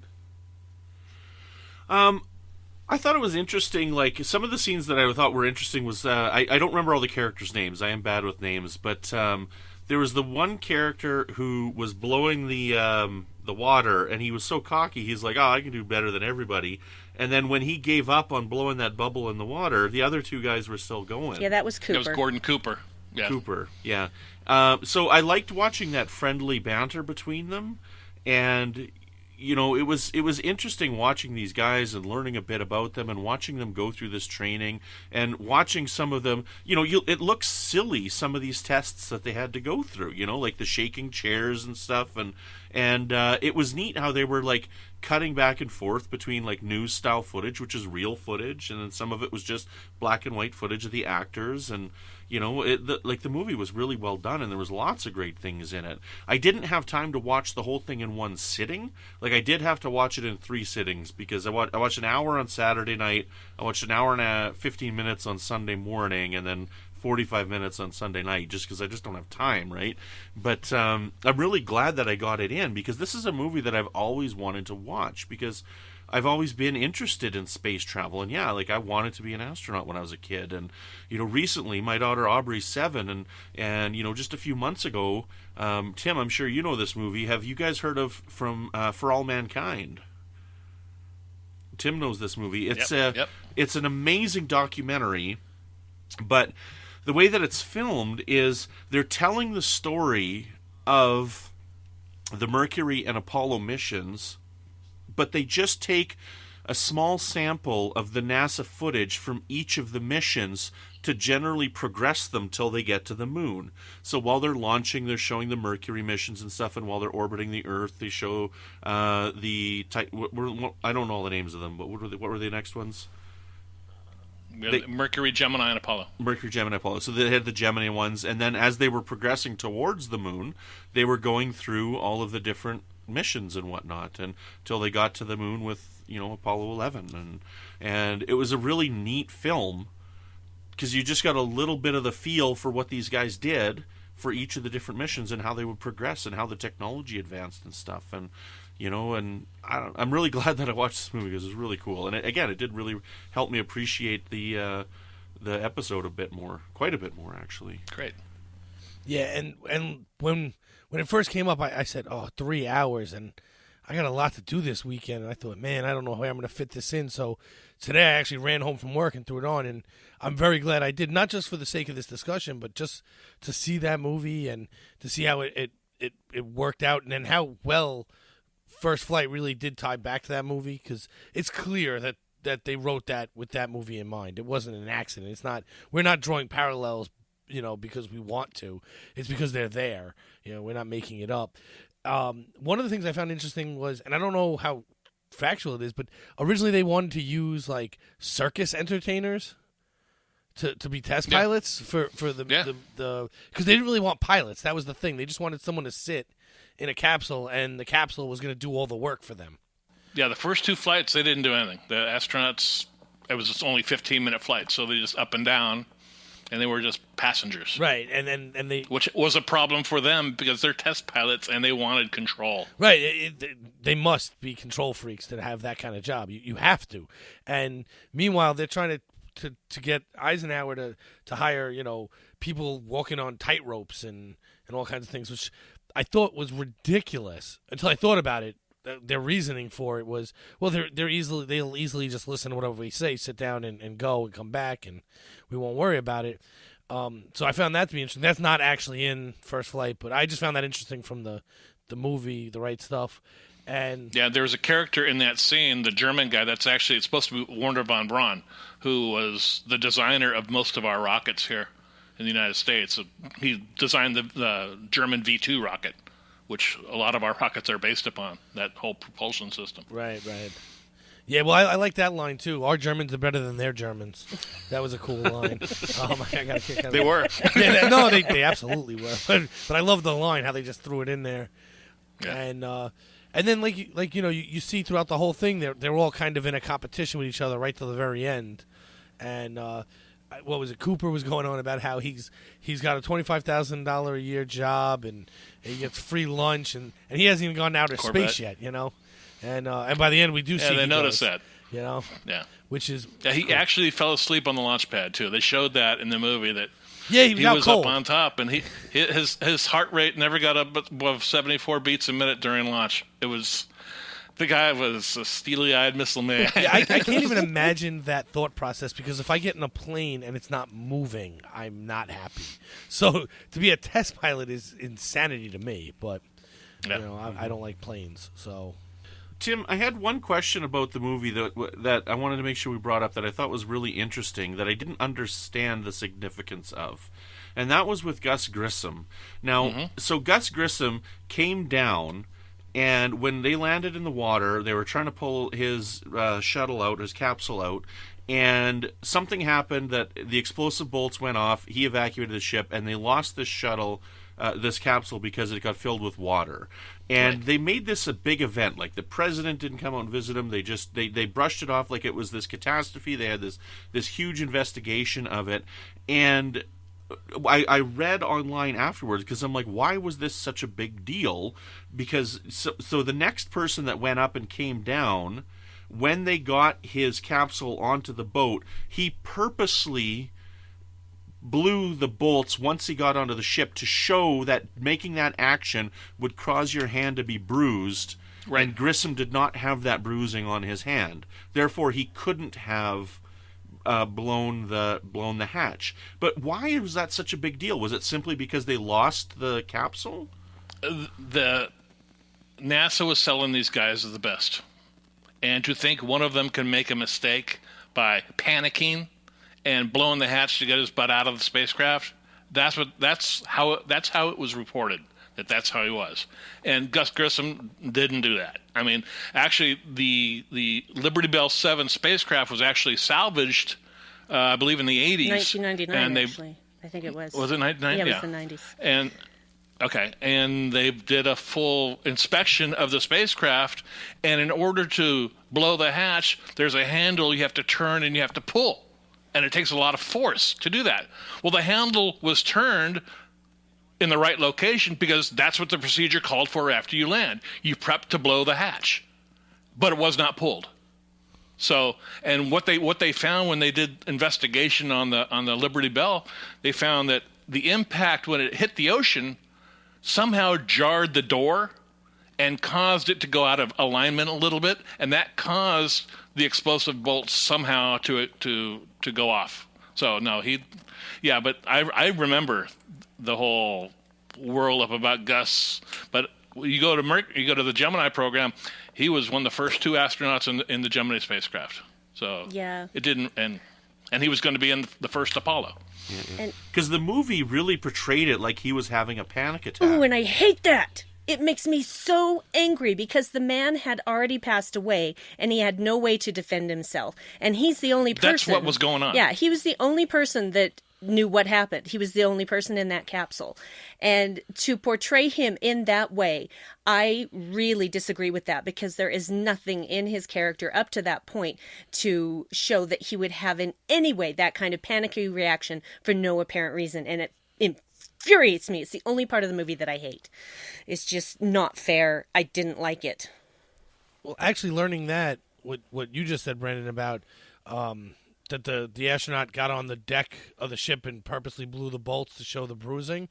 Speaker 1: I thought it was interesting. Like, some of the scenes that I thought were interesting was I don't remember all the characters' names. I am bad with names, but there was the one character who was blowing the water, and he was so cocky. He's like, "Oh, I can do better than everybody." And then when he gave up on blowing that bubble in the water, the other two guys were still going.
Speaker 6: Yeah, that was Cooper.
Speaker 7: That was Gordon Cooper. Yeah.
Speaker 1: Cooper, yeah. So I liked watching that friendly banter between them, and you know, it was interesting watching these guys and learning a bit about them and watching them go through this training and watching some of them. You know, it looks silly, some of these tests that they had to go through. You know, like the shaking chairs and stuff, and it was neat how they were like cutting back and forth between like news style footage, which is real footage, and then some of it was just black and white footage of the actors. And you know, the movie was really well done, and there was lots of great things in it. I didn't have time to watch the whole thing in one sitting. Like, I did have to watch it in 3 sittings, because I watched an hour on Saturday night, I watched an hour and 15 minutes on Sunday morning, and then 45 minutes on Sunday night, just because I just don't have time, right? But I'm really glad that I got it in, because this is a movie that I've always wanted to watch, because I've always been interested in space travel, and yeah, like I wanted to be an astronaut when I was a kid. And you know, recently my daughter Aubrey's 7, and you know, just a few months ago, Tim, I'm sure you know this movie. Have you guys heard of For All Mankind? Tim knows this movie. It's it's an amazing documentary, but the way that it's filmed is they're telling the story of the Mercury and Apollo missions, but they just take a small sample of the NASA footage from each of the missions to generally progress them till they get to the moon. So while they're launching, they're showing the Mercury missions and stuff, and while they're orbiting the Earth, they show I don't know all the names of them, but what were the next ones?
Speaker 7: Mercury, Gemini, and Apollo.
Speaker 1: Mercury, Gemini, Apollo. So they had the Gemini ones, and then as they were progressing towards the moon, they were going through all of the different missions and whatnot, and until they got to the moon with, you know, Apollo 11, and it was a really neat film, because you just got a little bit of the feel for what these guys did for each of the different missions and how they would progress and how the technology advanced and stuff. And you know, and I'm really glad that I watched this movie, because it was really cool, and it did really help me appreciate the episode a bit more, quite a bit more actually.
Speaker 7: Great.
Speaker 5: Yeah, and when it first came up, I said, 3 hours, and I got a lot to do this weekend, and I thought, man, I don't know how I'm going to fit this in. So today I actually ran home from work and threw it on, and I'm very glad I did, not just for the sake of this discussion, but just to see that movie and to see how it worked out, and then how well First Flight really did tie back to that movie, because it's clear that they wrote that with that movie in mind. It wasn't an accident. We're not drawing parallels, you know, because we want to. It's because they're there. You know, we're not making it up. One of the things I found interesting was, and I don't know how factual it is, but originally they wanted to use like circus entertainers to be test pilots for the because they didn't really want pilots. That was the thing. They just wanted someone to sit in a capsule, and the capsule was going to do all the work for them.
Speaker 7: Yeah, the first 2 flights, they didn't do anything. The astronauts, it was just only 15-minute flights, so they just up and down, and they were just passengers.
Speaker 5: Right, and they...
Speaker 7: Which was a problem for them, because they're test pilots, and they wanted control.
Speaker 5: Right, they must be control freaks to have that kind of job. You have to. And meanwhile, they're trying to get Eisenhower to hire, you know, people walking on tightropes and all kinds of things, which I thought was ridiculous until I thought about it. Their reasoning for it was, well, they'll easily just listen to whatever we say, sit down and go and come back, and we won't worry about it. So I found that to be interesting. That's not actually in First Flight, but I just found that interesting from the movie, The Right Stuff. And
Speaker 7: yeah, there's a character in that scene, the German guy, it's supposed to be Werner von Braun, who was the designer of most of our rockets here in the United States. He designed the German V2 rocket, which a lot of our rockets are based upon, that whole propulsion system.
Speaker 5: Right. Yeah, well, I like that line, too. Our Germans are better than their Germans. That was a cool line. I got a kick out of
Speaker 7: They were.
Speaker 5: Yeah, no, they absolutely were. But I love the line, how they just threw it in there.
Speaker 7: Yeah.
Speaker 5: And And then, you see throughout the whole thing, they're all kind of in a competition with each other right till the very end. And what was it? Cooper was going on about how he's got a $25,000 a year job and he gets free lunch and he hasn't even gone out of space yet, And by the end, we do see.
Speaker 7: Yeah, they noticed that.
Speaker 5: Yeah. Which is
Speaker 7: he actually fell asleep on the launch pad too. They showed that in the movie that.
Speaker 5: Yeah, he was
Speaker 7: up on top, and his heart rate never got up above 74 beats a minute during launch. The guy was a steely-eyed missile man.
Speaker 5: Yeah, I can't even imagine that thought process, because if I get in a plane and it's not moving, I'm not happy. So to be a test pilot is insanity to me, but I don't like planes. So,
Speaker 1: Tim, I had one question about the movie that I wanted to make sure we brought up that I thought was really interesting, that I didn't understand the significance of. And that was with Gus Grissom. Now, so Gus Grissom came down, and when they landed in the water, they were trying to pull his shuttle out, his capsule out, and something happened that the explosive bolts went off, he evacuated the ship, and they lost this shuttle, this capsule, because it got filled with water. And they made this a big event. Like, the president didn't come out and visit him. They brushed it off like it was this catastrophe. They had this huge investigation of it. And I read online afterwards, because I'm like, why was this such a big deal? Because so the next person that went up and came down, when they got his capsule onto the boat, he purposely blew the bolts once he got onto the ship to show that making that action would cause your hand to be bruised. Right. And Grissom did not have that bruising on his hand. Therefore, he couldn't have blown the hatch. But why was that such a big deal? Was it simply because they lost the capsule?
Speaker 7: The NASA was selling these guys as the best. And to think one of them can make a mistake by panicking and blowing the hatch to get his butt out of the spacecraft, that's how it was reported, that's how he was. And Gus Grissom didn't do that. I mean, actually, the Liberty Bell 7 spacecraft was actually salvaged, I believe, in the 80s.
Speaker 6: 1999, actually. I think it was.
Speaker 7: Was it 1999?
Speaker 6: Yeah, it was the 90s.
Speaker 7: And they did a full inspection of the spacecraft, and in order to blow the hatch, there's a handle you have to turn and you have to pull. And it takes a lot of force to do that. Well, the handle was turned in the right location because that's what the procedure called for after you land. You prep to blow the hatch. But it was not pulled. So, and what they found when they did investigation on the Liberty Bell, they found that the impact when it hit the ocean somehow jarred the door and caused it to go out of alignment a little bit, and that caused the explosive bolts somehow to go off. So no, but I remember the whole whirl up about Gus. But you go to the Gemini program, he was one of the first two astronauts in the Gemini spacecraft. So
Speaker 6: yeah,
Speaker 7: it didn't, and he was going to be in the first Apollo.
Speaker 1: Because the movie really portrayed it like he was having a panic attack.
Speaker 6: Oh, and I hate that. It makes me so angry because the man had already passed away and he had no way to defend himself. And he's the only person.
Speaker 7: That's what was going on.
Speaker 6: Yeah, he was the only person that knew what happened. He was the only person in that capsule. And to portray him in that way, I really disagree with that, because there is nothing in his character up to that point to show that he would have in any way that kind of panicky reaction for no apparent reason. And it infuriates me. It's the only part of the movie that I hate. It's just not fair. I didn't like it.
Speaker 5: Well, actually learning that, what you just said, Brandon, about that the astronaut got on the deck of the ship and purposely blew the bolts to show the bruising,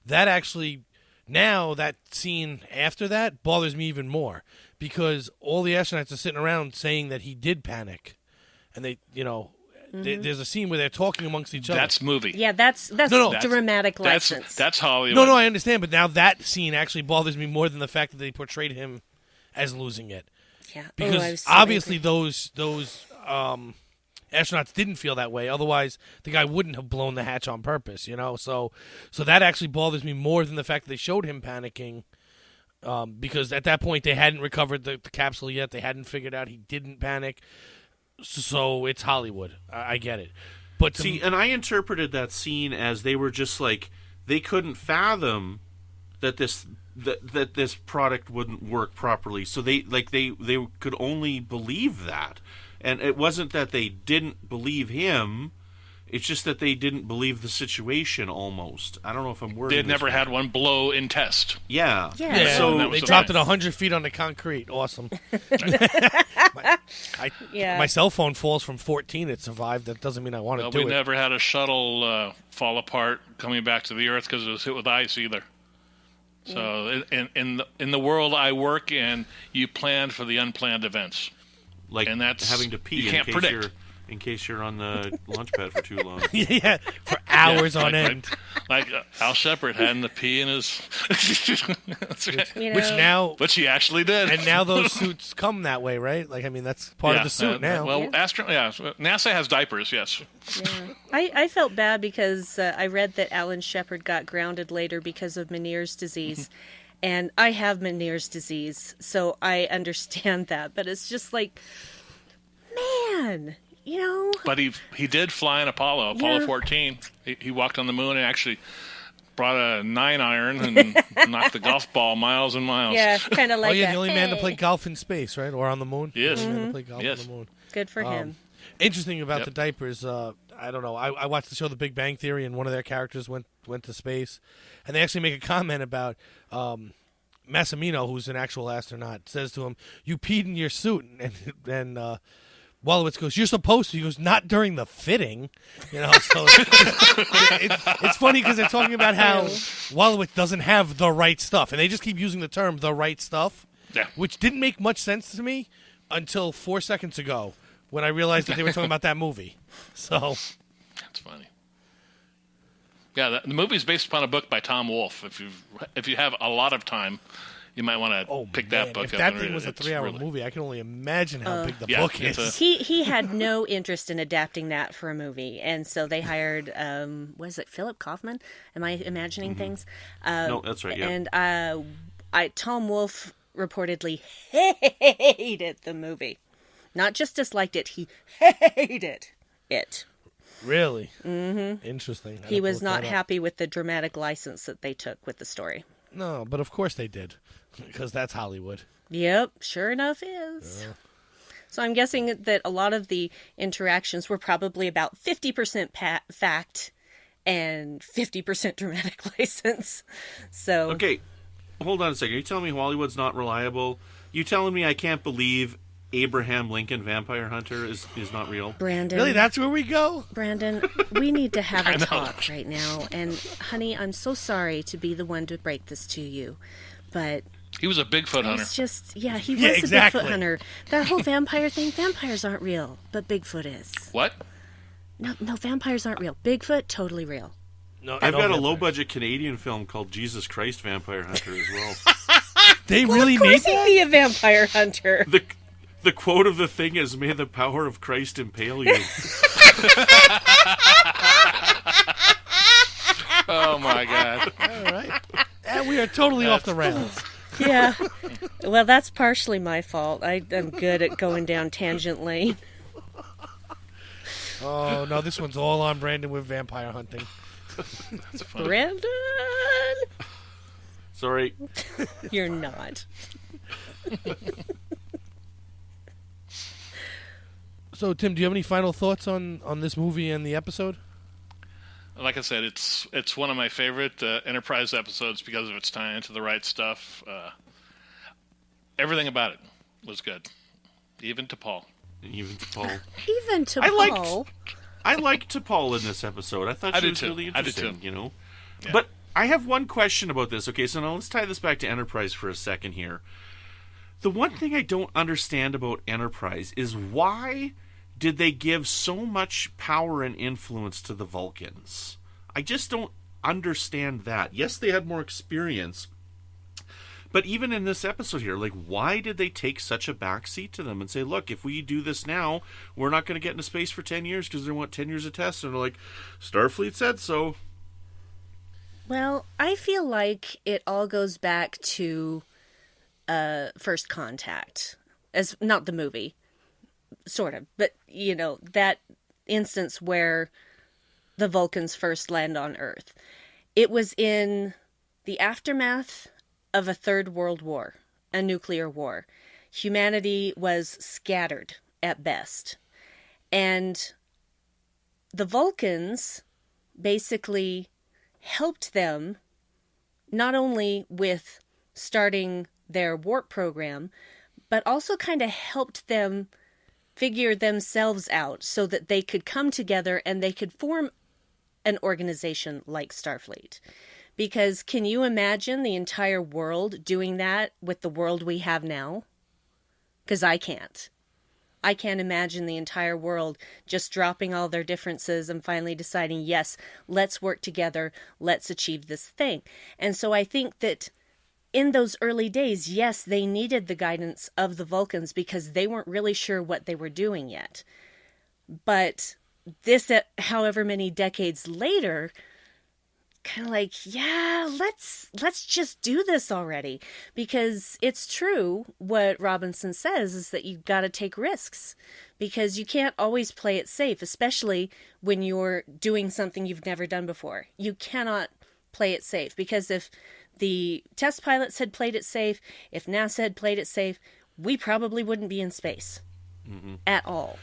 Speaker 5: that actually, now that scene after that bothers me even more, because all the astronauts are sitting around saying that he did panic, and they, there's a scene where they're talking amongst each other.
Speaker 7: That's movie.
Speaker 6: Yeah, that's dramatic license.
Speaker 7: That's Hollywood.
Speaker 5: No, I understand, but now that scene actually bothers me more than the fact that they portrayed him as losing it.
Speaker 6: Yeah,
Speaker 5: because obviously those astronauts didn't feel that way. Otherwise, the guy wouldn't have blown the hatch on purpose. So that actually bothers me more than the fact that they showed him panicking. Because at that point they hadn't recovered the capsule yet. They hadn't figured out he didn't panic. So it's Hollywood. I get it. But
Speaker 1: see, and I interpreted that scene as they were just like, they couldn't fathom that this product wouldn't work properly. So they could only believe that, and it wasn't that they didn't believe him. It's just that they didn't believe the situation. Almost, I don't know if I'm wording.
Speaker 7: They'd never had one blow in test.
Speaker 1: Yeah.
Speaker 5: So they dropped it 100 feet on the concrete. Awesome. My cell phone falls from 14. It survived. That doesn't mean I want to do it.
Speaker 7: We never had a shuttle fall apart coming back to the Earth because it was hit with ice either. So in the world I work in, you plan for the unplanned events,
Speaker 1: and that's having to pee.
Speaker 7: You can't predict.
Speaker 1: In case you're on the launch pad for too long.
Speaker 5: Yeah, for hours on end.
Speaker 7: Like Al Shepard had to pee in his... That's right. Which he actually did.
Speaker 5: And now those suits come that way, right? Like, I mean, that's part of the suit now.
Speaker 7: NASA has diapers, yes.
Speaker 6: Yeah. I felt bad because I read that Alan Shepard got grounded later because of Meniere's disease. And I have Meniere's disease, so I understand that. But it's just like, man...
Speaker 7: But he did fly in Apollo 14. He walked on the moon and actually brought a 9-iron and knocked the golf ball miles and miles.
Speaker 6: Yeah, kind of like
Speaker 5: the only man to play golf in space, right? Or on the moon?
Speaker 7: Yes.
Speaker 5: Man to play golf on the moon.
Speaker 6: Good for him.
Speaker 5: Interesting about the diapers, I don't know. I watched the show The Big Bang Theory, and one of their characters went to space. And they actually make a comment about... Massimino, who's an actual astronaut, says to him, "You peed in your suit," and Wolowitz goes, "You're supposed to." He goes, "Not during the fitting." So it's funny because they're talking about how Wolowitz doesn't have the right stuff, and they just keep using the term "the right stuff," which didn't make much sense to me until 4 seconds ago when I realized that they were talking about that movie. So
Speaker 7: that's funny. Yeah, the movie is based upon a book by Tom Wolfe. If you have a lot of time, you might want to pick that book up.
Speaker 5: If that thing was a 3-hour movie, I can only imagine how big the book is.
Speaker 6: He had no interest in adapting that for a movie, and so they hired, was it Philip Kaufman? Am I imagining things?
Speaker 1: No, that's right, yeah.
Speaker 6: And Tom Wolfe reportedly hated the movie. Not just disliked it, he hated it.
Speaker 5: Really? Mm-hmm. Interesting.
Speaker 6: He was not happy with the dramatic license that they took with the story.
Speaker 5: No, but of course they did, because that's Hollywood.
Speaker 6: Yep, sure enough is. Yeah. So I'm guessing that a lot of the interactions were probably about 50% fact and 50% dramatic license. So
Speaker 1: okay, hold on a second. Are you telling me Hollywood's not reliable? You telling me I can't believe Abraham Lincoln Vampire Hunter is not real?
Speaker 6: Brandon.
Speaker 5: Really? That's where we go?
Speaker 6: Brandon, we need to have a talk right now. And, honey, I'm so sorry to be the one to break this to you. But...
Speaker 7: he was a Bigfoot hunter.
Speaker 6: It's just... Yeah, he was a Bigfoot hunter. That whole vampire thing, vampires aren't real. But Bigfoot is.
Speaker 7: What?
Speaker 6: No, vampires aren't real. Bigfoot, totally real.
Speaker 1: No, I've got a low-budget Canadian film called Jesus Christ Vampire Hunter as well.
Speaker 5: They really made that?
Speaker 6: Of course he'd be a vampire hunter.
Speaker 1: The quote of the thing is, "May the power of Christ impale you."
Speaker 7: Oh, my God.
Speaker 5: All right. And we are totally off the rails.
Speaker 6: Yeah. Well, that's partially my fault. I'm good at going down tangent lane.
Speaker 5: Oh, no, this one's all on Brandon with vampire hunting.
Speaker 7: That's funny.
Speaker 6: Brandon!
Speaker 1: Sorry.
Speaker 6: You're not.
Speaker 5: So, Tim, do you have any final thoughts on this movie and the episode?
Speaker 7: Like I said, it's one of my favorite Enterprise episodes because of its tie into the right stuff. Everything about it was good, even to Paul.
Speaker 6: Even to Paul.
Speaker 1: I liked T'Pol in this episode. I thought she was really interesting. Yeah. But I have one question about this. Okay, so now let's tie this back to Enterprise for a second here. The one thing I don't understand about Enterprise is why did they give so much power and influence to the Vulcans? I just don't understand that. Yes, they had more experience, but even in this episode here, like, why did they take such a backseat to them and say, look, if we do this now, we're not going to get into space for 10 years because they want 10 years of tests? And they're like, Starfleet said so.
Speaker 6: Well, I feel like it all goes back to First Contact, as not the movie, sort of, but that instance where the Vulcans first land on Earth. It was in the aftermath of a third world war, a nuclear war. Humanity was scattered at best. And the Vulcans basically helped them not only with starting their warp program, but also kind of helped them figure themselves out so that they could come together and they could form an organization like Starfleet. Because can you imagine the entire world doing that with the world we have now? Because I can't. I can't imagine the entire world just dropping all their differences and finally deciding, yes, let's work together, let's achieve this thing. And so I think that in those early days, yes, they needed the guidance of the Vulcans because they weren't really sure what they were doing yet. But this, however many decades later, kind of like, yeah, let's just do this already. Because it's true what Robinson says is that you've got to take risks. Because you can't always play it safe, especially when you're doing something you've never done before. You cannot play it safe. Because if the test pilots had played it safe, if NASA had played it safe, we probably wouldn't be in space at all.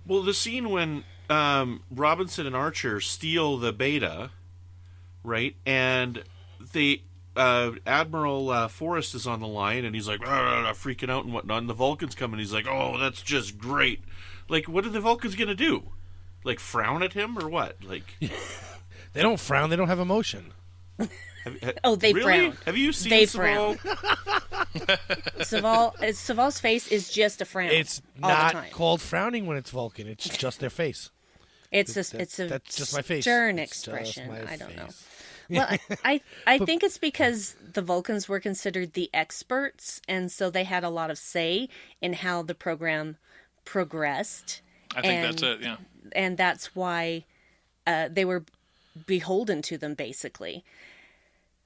Speaker 1: Well, the scene when Robinson and Archer steal the Beta, right, and the Admiral Forrest is on the line, and he's like freaking out and whatnot, and the Vulcans come, and he's like, "Oh, that's just great." Like, what are the Vulcans gonna do? Like, frown at him or what? Like,
Speaker 5: they don't frown; they don't have emotion.
Speaker 6: They
Speaker 1: really?
Speaker 6: frown.
Speaker 1: Have you seen
Speaker 6: they
Speaker 1: Saval?
Speaker 6: Saval's face is just a frown.
Speaker 5: It's
Speaker 6: all the
Speaker 5: not
Speaker 6: time.
Speaker 5: called frowning when it's Vulcan. It's just their face.
Speaker 6: It's a
Speaker 5: that's just my face.
Speaker 6: stern
Speaker 5: It's
Speaker 6: expression.
Speaker 5: just my
Speaker 6: I don't know.
Speaker 5: face.
Speaker 6: Well, I think it's because the Vulcans were considered the experts, and so they had a lot of say in how the program progressed.
Speaker 7: I think that's it, yeah.
Speaker 6: And that's why they were beholden to them, basically.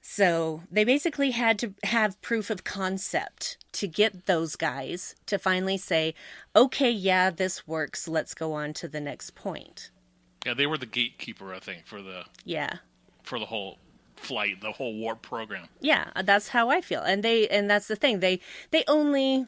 Speaker 6: So they basically had to have proof of concept to get those guys to finally say, okay, yeah, this works. Let's go on to the next point.
Speaker 7: Yeah, they were the gatekeeper, I think, for the whole flight, the whole warp program.
Speaker 6: Yeah, that's how I feel. And that's the thing. They only,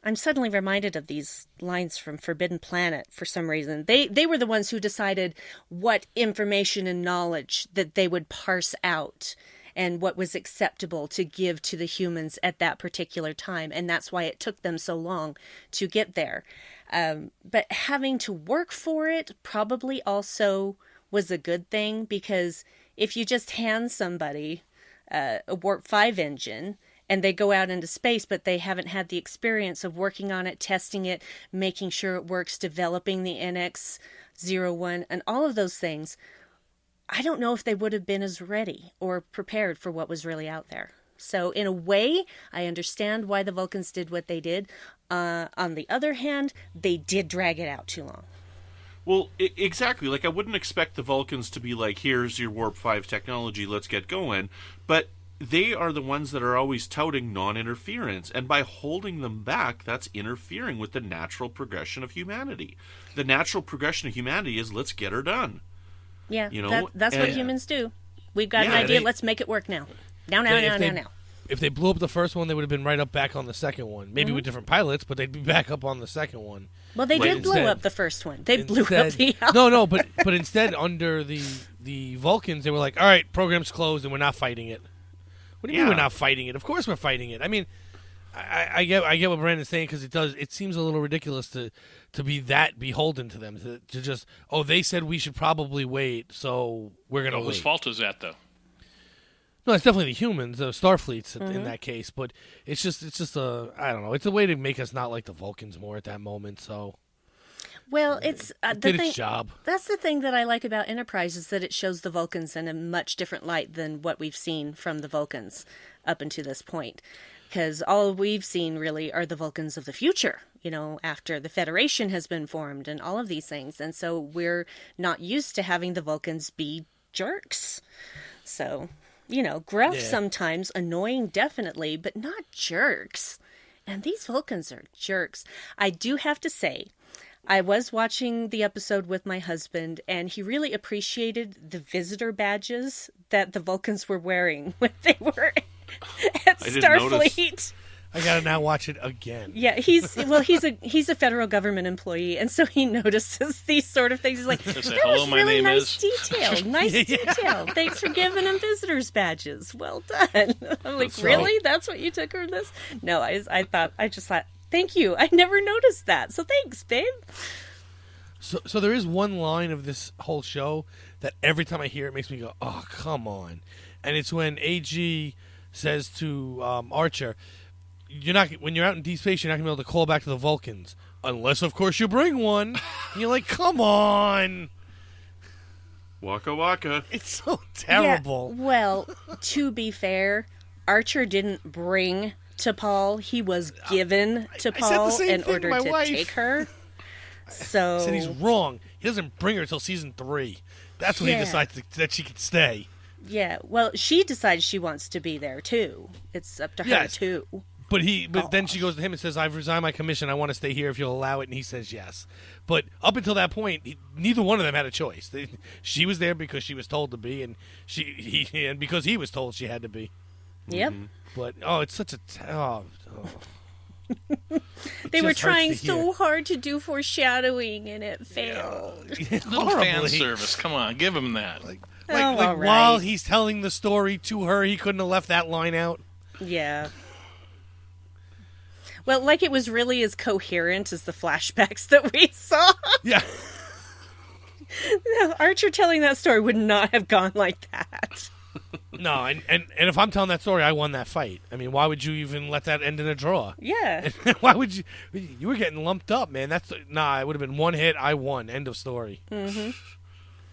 Speaker 6: I'm suddenly reminded of these lines from Forbidden Planet for some reason. They were the ones who decided what information and knowledge that they would parse out and what was acceptable to give to the humans at that particular time. And that's why it took them so long to get there. But having to work for it probably also was a good thing, because if you just hand somebody a Warp 5 engine and they go out into space, but they haven't had the experience of working on it, testing it, making sure it works, developing the NX-01 and all of those things, I don't know if they would have been as ready or prepared for what was really out there. So in a way, I understand why the Vulcans did what they did. On the other hand, they did drag it out too long.
Speaker 1: Well, exactly. Like, I wouldn't expect the Vulcans to be like, here's your Warp 5 technology, let's get going. But they are the ones that are always touting non-interference. And by holding them back, that's interfering with the natural progression of humanity. The natural progression of humanity is, let's get her done.
Speaker 6: Yeah,
Speaker 1: you know?
Speaker 6: that's what humans do. We've got an idea, let's make it work now. Now.
Speaker 5: If they blew up the first one, they would have been right up back on the second one. Maybe with different pilots, but they'd be back up on the second one.
Speaker 6: Well, they did blow up the first one. They blew up the Alpha.
Speaker 5: No, but instead, under the Vulcans, they were like, all right, program's closed and we're not fighting it. What do you mean we're not fighting it? Of course we're fighting it. I mean, I get what Brandon's saying, because it seems a little ridiculous to be that beholden to them, to just, they said we should probably wait, so we're going to wait.
Speaker 7: Whose fault is that, though?
Speaker 5: No, it's definitely the humans, Starfleet's in that case, but it's just I don't know, it's a way to make us not like the Vulcans more at that moment, so.
Speaker 6: Well, it's
Speaker 5: its job.
Speaker 6: That's the thing that I like about Enterprise, is that it shows the Vulcans in a much different light than what we've seen from the Vulcans up until this point. Because all we've seen really are the Vulcans of the future, after the Federation has been formed and all of these things. And so we're not used to having the Vulcans be jerks. So, gruff sometimes, annoying definitely, but not jerks. And these Vulcans are jerks. I do have to say, I was watching the episode with my husband, and he really appreciated the visitor badges that the Vulcans were wearing when they were at Starfleet.
Speaker 5: I gotta now watch it again.
Speaker 6: Yeah, he's a federal government employee, and so he notices these sort of things. He's like, "That was really nice detail. Nice detail. Thanks for giving him visitors badges. Well done." I'm like, "Really? That's what you took from this?" No, I just thought, thank you. I never noticed that, so thanks, babe.
Speaker 5: So there is one line of this whole show that every time I hear it makes me go, "Oh, come on!" And it's when AG says to Archer, when you're out in deep space, you're not gonna be able to call back to the Vulcans unless, of course, you bring one. And you're like, come on,
Speaker 1: waka waka.
Speaker 5: It's so terrible.
Speaker 6: Yeah, well, to be fair, Archer didn't bring T'Pol. He was given T'Pol in order to take her. So
Speaker 5: I said he's wrong. He doesn't bring her till season 3. That's when he decides that she can stay.
Speaker 6: Yeah, well, she decides she wants to be there too. It's up to her too.
Speaker 5: But then she goes to him and says, "I've resigned my commission. I want to stay here if you'll allow it." And he says yes. But up until that point, neither one of them had a choice. She was there because she was told to be, and and because he was told she had to be.
Speaker 6: Yep.
Speaker 5: But it's such a
Speaker 6: they were trying so hard to do foreshadowing, and it failed.
Speaker 7: Little fan service. Come on, give him that.
Speaker 5: While he's telling the story to her, he couldn't have left that line out.
Speaker 6: Yeah. Well, like it was really as coherent as the flashbacks that we saw.
Speaker 5: Yeah.
Speaker 6: No, Archer telling that story would not have gone like that.
Speaker 5: No, and if I'm telling that story, I won that fight. I mean, why would you even let that end in a draw?
Speaker 6: Yeah.
Speaker 5: Why would you? You were getting lumped up, man. It would have been one hit. I won. End of story.
Speaker 6: Mm-hmm.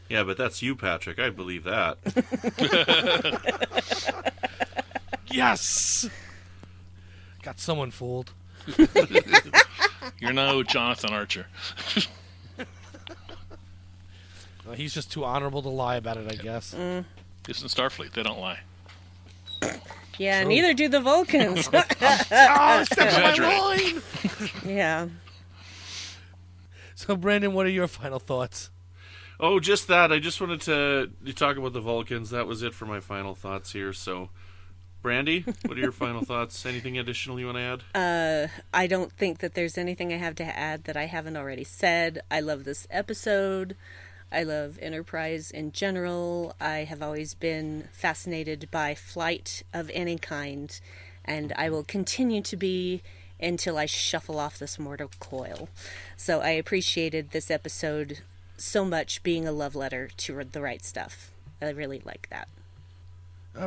Speaker 1: Yeah, but that's you, Patrick. I believe that.
Speaker 5: Yes. Got someone fooled.
Speaker 7: You're no Jonathan Archer.
Speaker 5: Well, he's just too honorable to lie about it, I guess.
Speaker 7: It's in Starfleet. They don't lie.
Speaker 6: Yeah, true. Neither do the Vulcans.
Speaker 5: Step my line.
Speaker 6: Yeah.
Speaker 5: So, Brandon, what are your final thoughts?
Speaker 1: Oh, just that. I just wanted to talk about the Vulcans. That was it for my final thoughts here. So, Brandi, what are your final thoughts? Anything additional you want to
Speaker 6: add? I don't think that there's anything I have to add that I haven't already said. I love this episode. I love Enterprise in general. I have always been fascinated by flight of any kind, and I will continue to be until I shuffle off this mortal coil. So I appreciated this episode so much, being a love letter to the right stuff. I really like that.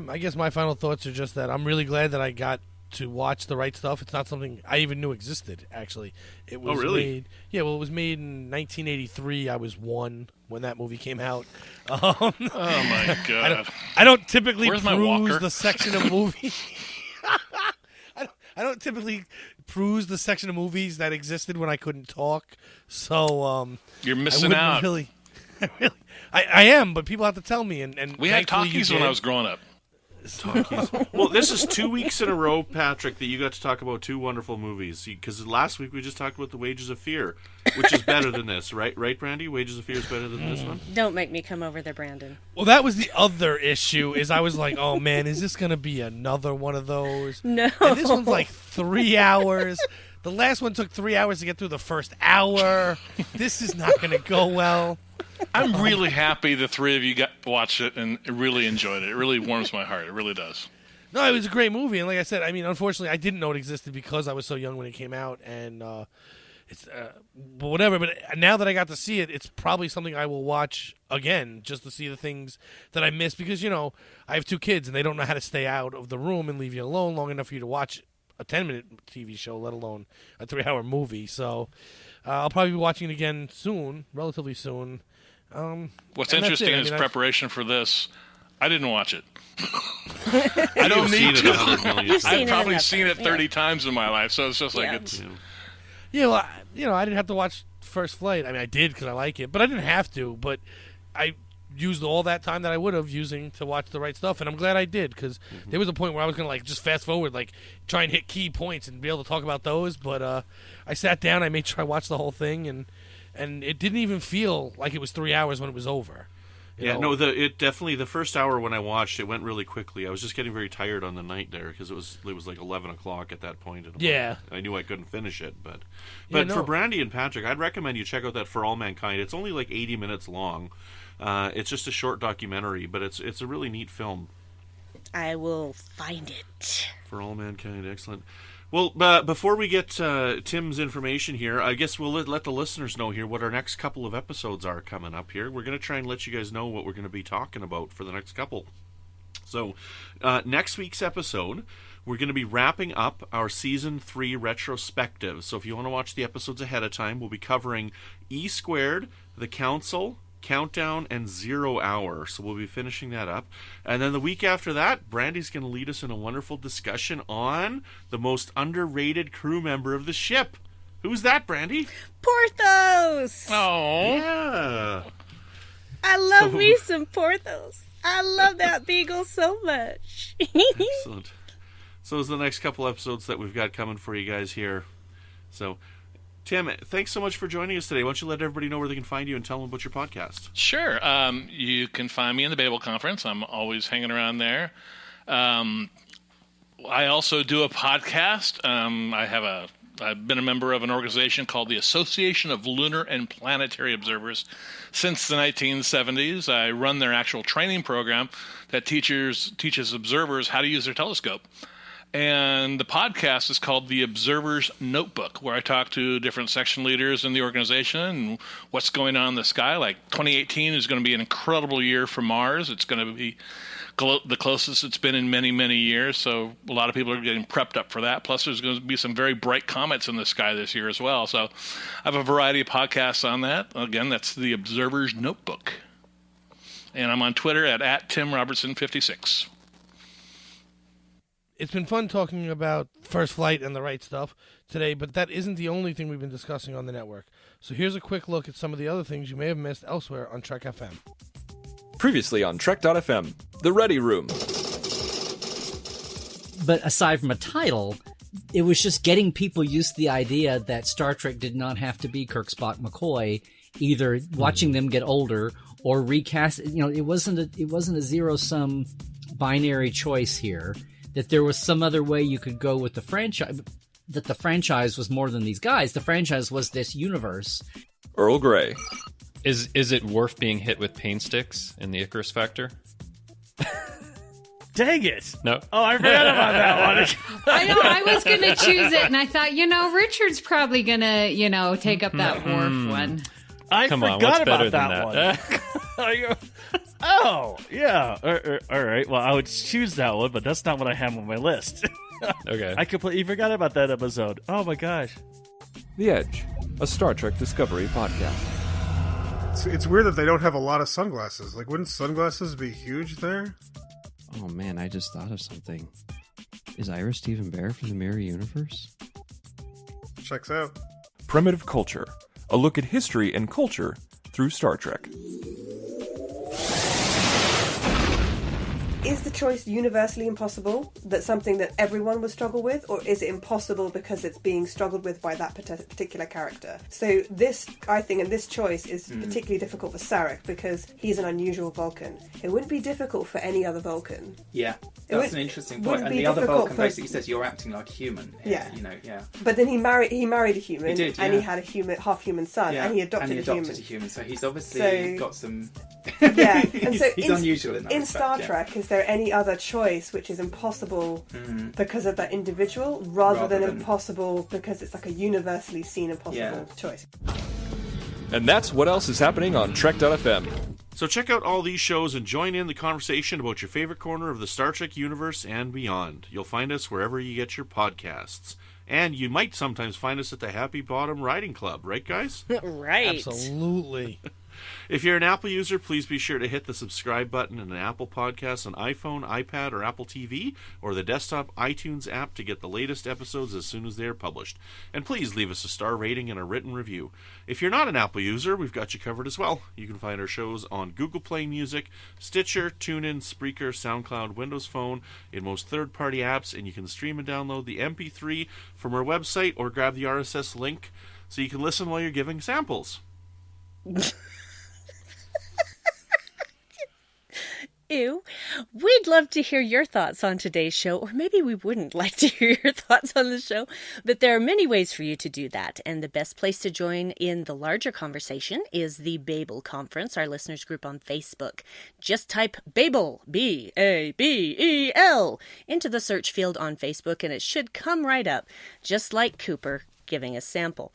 Speaker 5: I guess my final thoughts are just that I'm really glad that I got to watch The Right Stuff. It's not something I even knew existed, actually. It was made, it was made in 1983. I was 1 when that movie came out.
Speaker 7: Oh my god!
Speaker 5: I don't typically
Speaker 7: Where's
Speaker 5: peruse the section of movies. I don't typically peruse the section of movies that existed when I couldn't talk. So
Speaker 7: you're missing out.
Speaker 5: I am, but people have to tell me. And
Speaker 7: we had talkies when I was growing up.
Speaker 1: Talkies. Well, this is 2 weeks in a row, Patrick, that you got to talk about 2 wonderful movies. Because last week we just talked about The Wages of Fear, which is better than this, right, Brandi? Wages of Fear is better than this one?
Speaker 6: Don't make me come over there, Brandon.
Speaker 5: Well, that was the other issue, is I was like, oh man, is this going to be another one of those?
Speaker 6: No.
Speaker 5: And this one's like 3 hours. The last one took 3 hours to get through the first hour. This is not going to go well.
Speaker 7: I'm really happy the 3 of you watched it and really enjoyed it. It really warms my heart. It really does.
Speaker 5: No, it was a great movie, and like I said, I mean, unfortunately, I didn't know it existed because I was so young when it came out, and but whatever. But now that I got to see it, it's probably something I will watch again just to see the things that I missed, because I have 2 kids and they don't know how to stay out of the room and leave you alone long enough for you to watch a 10-minute TV show, let alone a 3-hour movie. So I'll probably be watching it again soon, relatively soon.
Speaker 7: What's interesting is preparation for this. I didn't watch it. I don't need to. I've probably seen it 30 times in my life, so it's just like it's.
Speaker 5: Yeah, well, I didn't have to watch First Flight. I mean, I did because I like it, but I didn't have to. But I used all that time that I would have using to watch The Right Stuff, and I'm glad I did, because there was a point where I was going to just fast forward, try and hit key points and be able to talk about those. But I sat down, I made sure I watched the whole thing, and and it didn't even feel like it was 3 hours when it was over.
Speaker 1: It definitely, the first hour when I watched, it went really quickly. I was just getting very tired on the night there because it was like 11 o'clock at that point. I knew I couldn't finish it, but for Brandi and Patrick, I'd recommend you check out that For All Mankind. It's only like 80 minutes long. It's just a short documentary, but it's a really neat film.
Speaker 6: I will find it.
Speaker 1: For All Mankind, excellent. Well, before we get Tim's information here, I guess we'll let the listeners know here what our next couple of episodes are coming up here. We're going to try and let you guys know what we're going to be talking about for the next couple. So, next week's episode, we're going to be wrapping up our Season 3 retrospective. So if you want to watch the episodes ahead of time, we'll be covering E Squared, The Council, Countdown, and 0 Hour. So we'll be finishing that up. And then the week after that, Brandi's going to lead us in a wonderful discussion on the most underrated crew member of the ship. Who's that, Brandi?
Speaker 6: Porthos!
Speaker 7: Oh.
Speaker 1: Yeah.
Speaker 6: I love me some Porthos. I love that beagle so much.
Speaker 1: Excellent. So is the next couple episodes that we've got coming for you guys here. So, Tim, thanks so much for joining us today. Why don't you let everybody know where they can find you and tell them about your podcast?
Speaker 7: Sure. You can find me in the Babel Conference. I'm always hanging around there. I also do a podcast. I've been a member of an organization called the Association of Lunar and Planetary Observers since the 1970s. I run their actual training program that teaches observers how to use their telescope. And the podcast is called The Observer's Notebook, where I talk to different section leaders in the organization and what's going on in the sky. Like 2018 is going to be an incredible year for Mars. It's going to be the closest it's been in many, many years. So a lot of people are getting prepped up for that. Plus, there's going to be some very bright comets in the sky this year as well. So I have a variety of podcasts on that. Again, that's The Observer's Notebook. And I'm on Twitter at Tim Robertson 56.
Speaker 5: It's been fun talking about First Flight and the right stuff today, but that isn't the only thing we've been discussing on the network. So here's a quick look at some of the other things you may have missed elsewhere on Trek FM.
Speaker 8: Previously on Trek.fm, The Ready Room.
Speaker 9: But aside from a title, it was just getting people used to the idea that Star Trek did not have to be Kirk, Spock, McCoy, either watching them get older or recast. You know, it wasn't a zero-sum binary choice here. That there was some other way you could go with the franchise, that the franchise was more than these guys. The franchise was this universe.
Speaker 8: Earl Grey.
Speaker 10: Is it Worf being hit with pain sticks in the Icarus Factor?
Speaker 11: Dang it.
Speaker 10: No.
Speaker 11: Oh, I forgot about that one.
Speaker 12: I know, I was going to choose it, and I thought, Richard's probably going to, take up that Worf one.
Speaker 11: I forgot about that one. Oh, yeah. All right. Well, I would choose that one, but that's not what I have on my list.
Speaker 10: Okay.
Speaker 11: I completely forgot about that episode. Oh, my gosh.
Speaker 8: The Edge, a Star Trek Discovery podcast.
Speaker 13: It's weird that they don't have a lot of sunglasses. Like, wouldn't sunglasses be huge there?
Speaker 14: Oh, man, I just thought of something. Is Ira Stephen Bear from the Mirror Universe?
Speaker 13: Checks out.
Speaker 8: Primitive Culture, a look at history and culture through Star Trek.
Speaker 15: Is the choice universally impossible? That's something that everyone would struggle with? Or is it impossible because it's being struggled with by that particular character? So this, I think, and this choice is particularly difficult for Sarek because he's an unusual Vulcan. It wouldn't be difficult for any other Vulcan.
Speaker 16: Yeah, that's an interesting point. And the other Vulcan basically says you're acting like a human.
Speaker 15: Yeah.
Speaker 16: Yeah.
Speaker 15: But then he married a human.
Speaker 16: He did,
Speaker 15: and he had a half-human son, and he adopted a human.
Speaker 16: So he's obviously got some...
Speaker 15: Yeah, and so
Speaker 16: he's unusual in that respect,
Speaker 15: Star Trek, is there any other choice which is impossible because of that individual, rather than impossible because it's like a universally seen impossible choice?
Speaker 8: And that's what else is happening on Trek.fm.
Speaker 1: So check out all these shows and join in the conversation about your favorite corner of the Star Trek universe and beyond. You'll find us wherever you get your podcasts. And you might sometimes find us at the Happy Bottom Riding Club, right, guys?
Speaker 6: Right.
Speaker 5: Absolutely.
Speaker 1: If you're an Apple user, please be sure to hit the subscribe button in an Apple Podcast on iPhone, iPad, or Apple TV, or the desktop iTunes app to get the latest episodes as soon as they are published. And please leave us a star rating and a written review. If you're not an Apple user, we've got you covered as well. You can find our shows on Google Play Music, Stitcher, TuneIn, Spreaker, SoundCloud, Windows Phone, in most third-party apps, and you can stream and download the MP3 from our website or grab the RSS link so you can listen while you're giving samples.
Speaker 6: Ew. We'd love to hear your thoughts on today's show, or maybe we wouldn't like to hear your thoughts on the show, but there are many ways for you to do that, and the best place to join in the larger conversation is the Babel Conference, our listeners group on Facebook. Just type Babel, B-A-B-E-L, into the search field on Facebook, and it should come right up, just like Cooper giving a sample.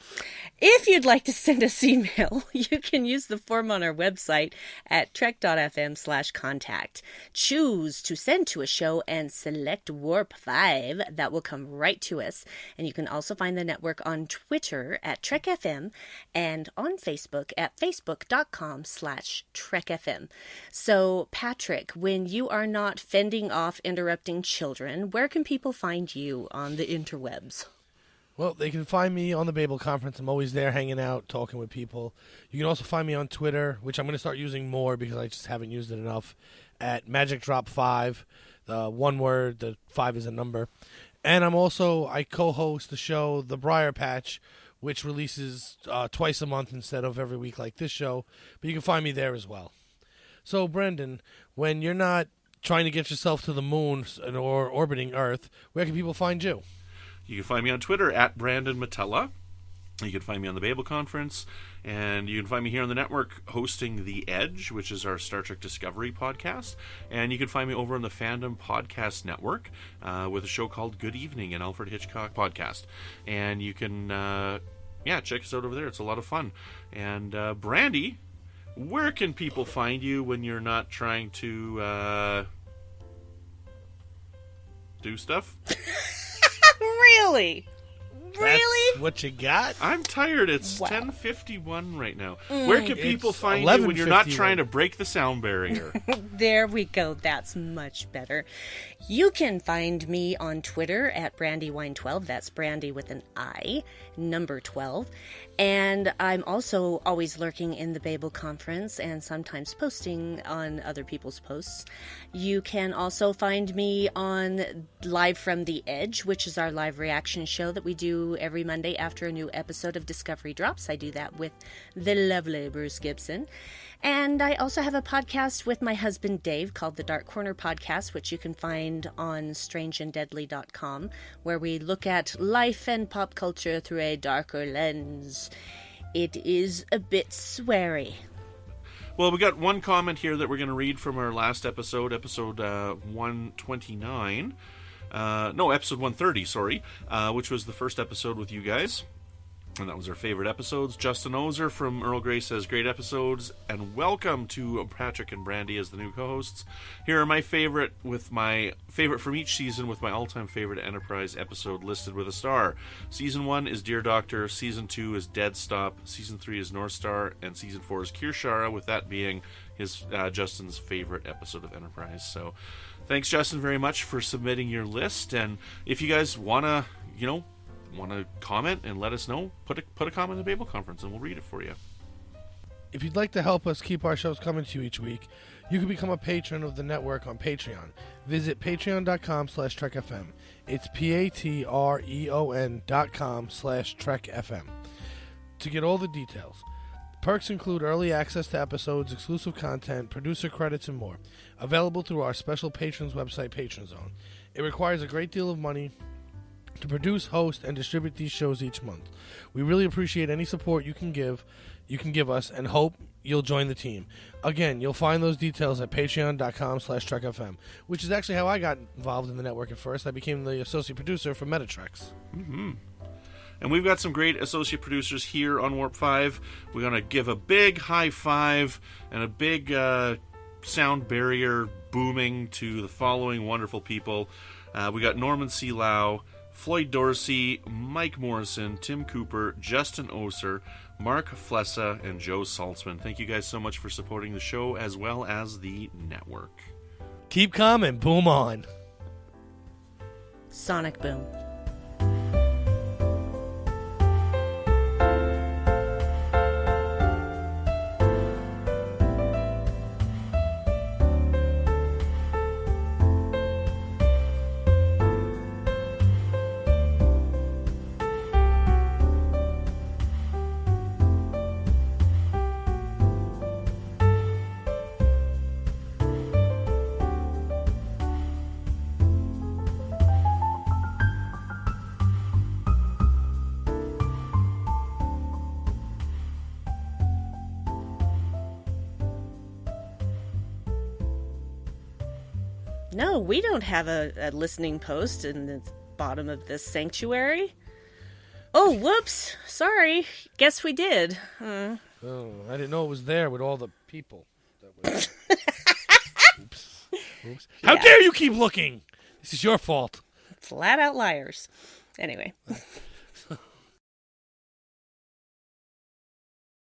Speaker 6: If you'd like to send us email, you can use the form on our website at trek.fm/contact. Choose to send to a show and select Warp 5. That will come right to us. And you can also find the network on Twitter at TrekFM and on Facebook at facebook.com/TrekFM. So, Patrick, when you are not fending off interrupting children, where can people find you on the interwebs?
Speaker 5: Well, they can find me on the Babel Conference. I'm always there hanging out, talking with people. You can also find me on Twitter, which I'm going to start using more because I just haven't used it enough, at MagicDrop5. One word, the 5 is a number. And I co-host the show, The Briar Patch, which releases twice a month instead of every week like this show. But you can find me there as well. So, Brendan, when you're not trying to get yourself to the moon or orbiting Earth, where can people find you?
Speaker 1: You can find me on Twitter at Brandon-Shea. You can find me on the Babel Conference, and you can find me here on the network hosting The Edge, which is our Star Trek Discovery podcast. And you can find me over on the Fandom Podcast Network with a show called Good Evening, an Alfred Hitchcock podcast. And you can, check us out over there. It's a lot of fun. And Brandi, where can people find you when you're not trying to do stuff?
Speaker 6: Really?
Speaker 5: That's what you got?
Speaker 1: I'm tired. It's 10:51 right now. Where can people find you when you're not trying to break the sound barrier?
Speaker 6: There we go. That's much better. You can find me on Twitter at BrandyWine12. That's Brandy with an I, number 12. And I'm also always lurking in the Babel Conference and sometimes posting on other people's posts. You can also find me on Live from the Edge, which is our live reaction show that we do every Monday after a new episode of Discovery drops. I do that with the lovely Bruce Gibson. And I also have a podcast with my husband Dave called The Dark Corner Podcast, which you can find on strangeanddeadly.com, where we look at life and pop culture through a darker lens. It is a bit sweary.
Speaker 1: Well, we got one comment here that we're going to read from our last episode 129. Episode 130, sorry, which was the first episode with you guys. And that was our favorite episodes. Justin Ozer from Earl Grey says, great episodes, and welcome to Patrick and Brandi as the new co-hosts. Here are my favorite from each season with my all-time favorite Enterprise episode listed with a star. Season 1 is Dear Doctor, Season 2 is Dead Stop, Season 3 is North Star, and Season 4 is Kirshara, with that being his Justin's favorite episode of Enterprise. So thanks, Justin, very much for submitting your list. And if you guys want to comment and let us know, put a comment in the Babel Conference and we'll read it for you.
Speaker 5: If you'd like to help us keep our shows coming to you each week, you can become a patron of the network on Patreon. Visit patreon.com/TrekFM. It's patreon.com/TrekFM to get all the details. Perks include early access to episodes, exclusive content, producer credits, and more. Available through our special patrons website, Patron Zone. It requires a great deal of money to produce, host, and distribute these shows each month. We really appreciate any support you can give us, and hope you'll join the team. Again, you'll find those details at patreon.com/TrekFM, which is actually how I got involved in the network at first. I became the associate producer for Metatrex.
Speaker 1: Mm-hmm. And we've got some great associate producers here on Warp 5. We're going to give a big high five and a big sound barrier booming to the following wonderful people. We got Norman C. Lau, Floyd Dorsey, Mike Morrison, Tim Cooper, Justin Oser, Mark Flessa, and Joe Saltzman. Thank you guys so much for supporting the show as well as the network.
Speaker 5: Keep calm and boom on.
Speaker 6: Sonic boom. No, we don't have a listening post in the bottom of this sanctuary. Oh, whoops. Sorry. Guess we did.
Speaker 5: Oh, I didn't know it was there with all the people. Oops. Oops. How dare you keep looking? This is your fault.
Speaker 6: Flat out liars. Anyway.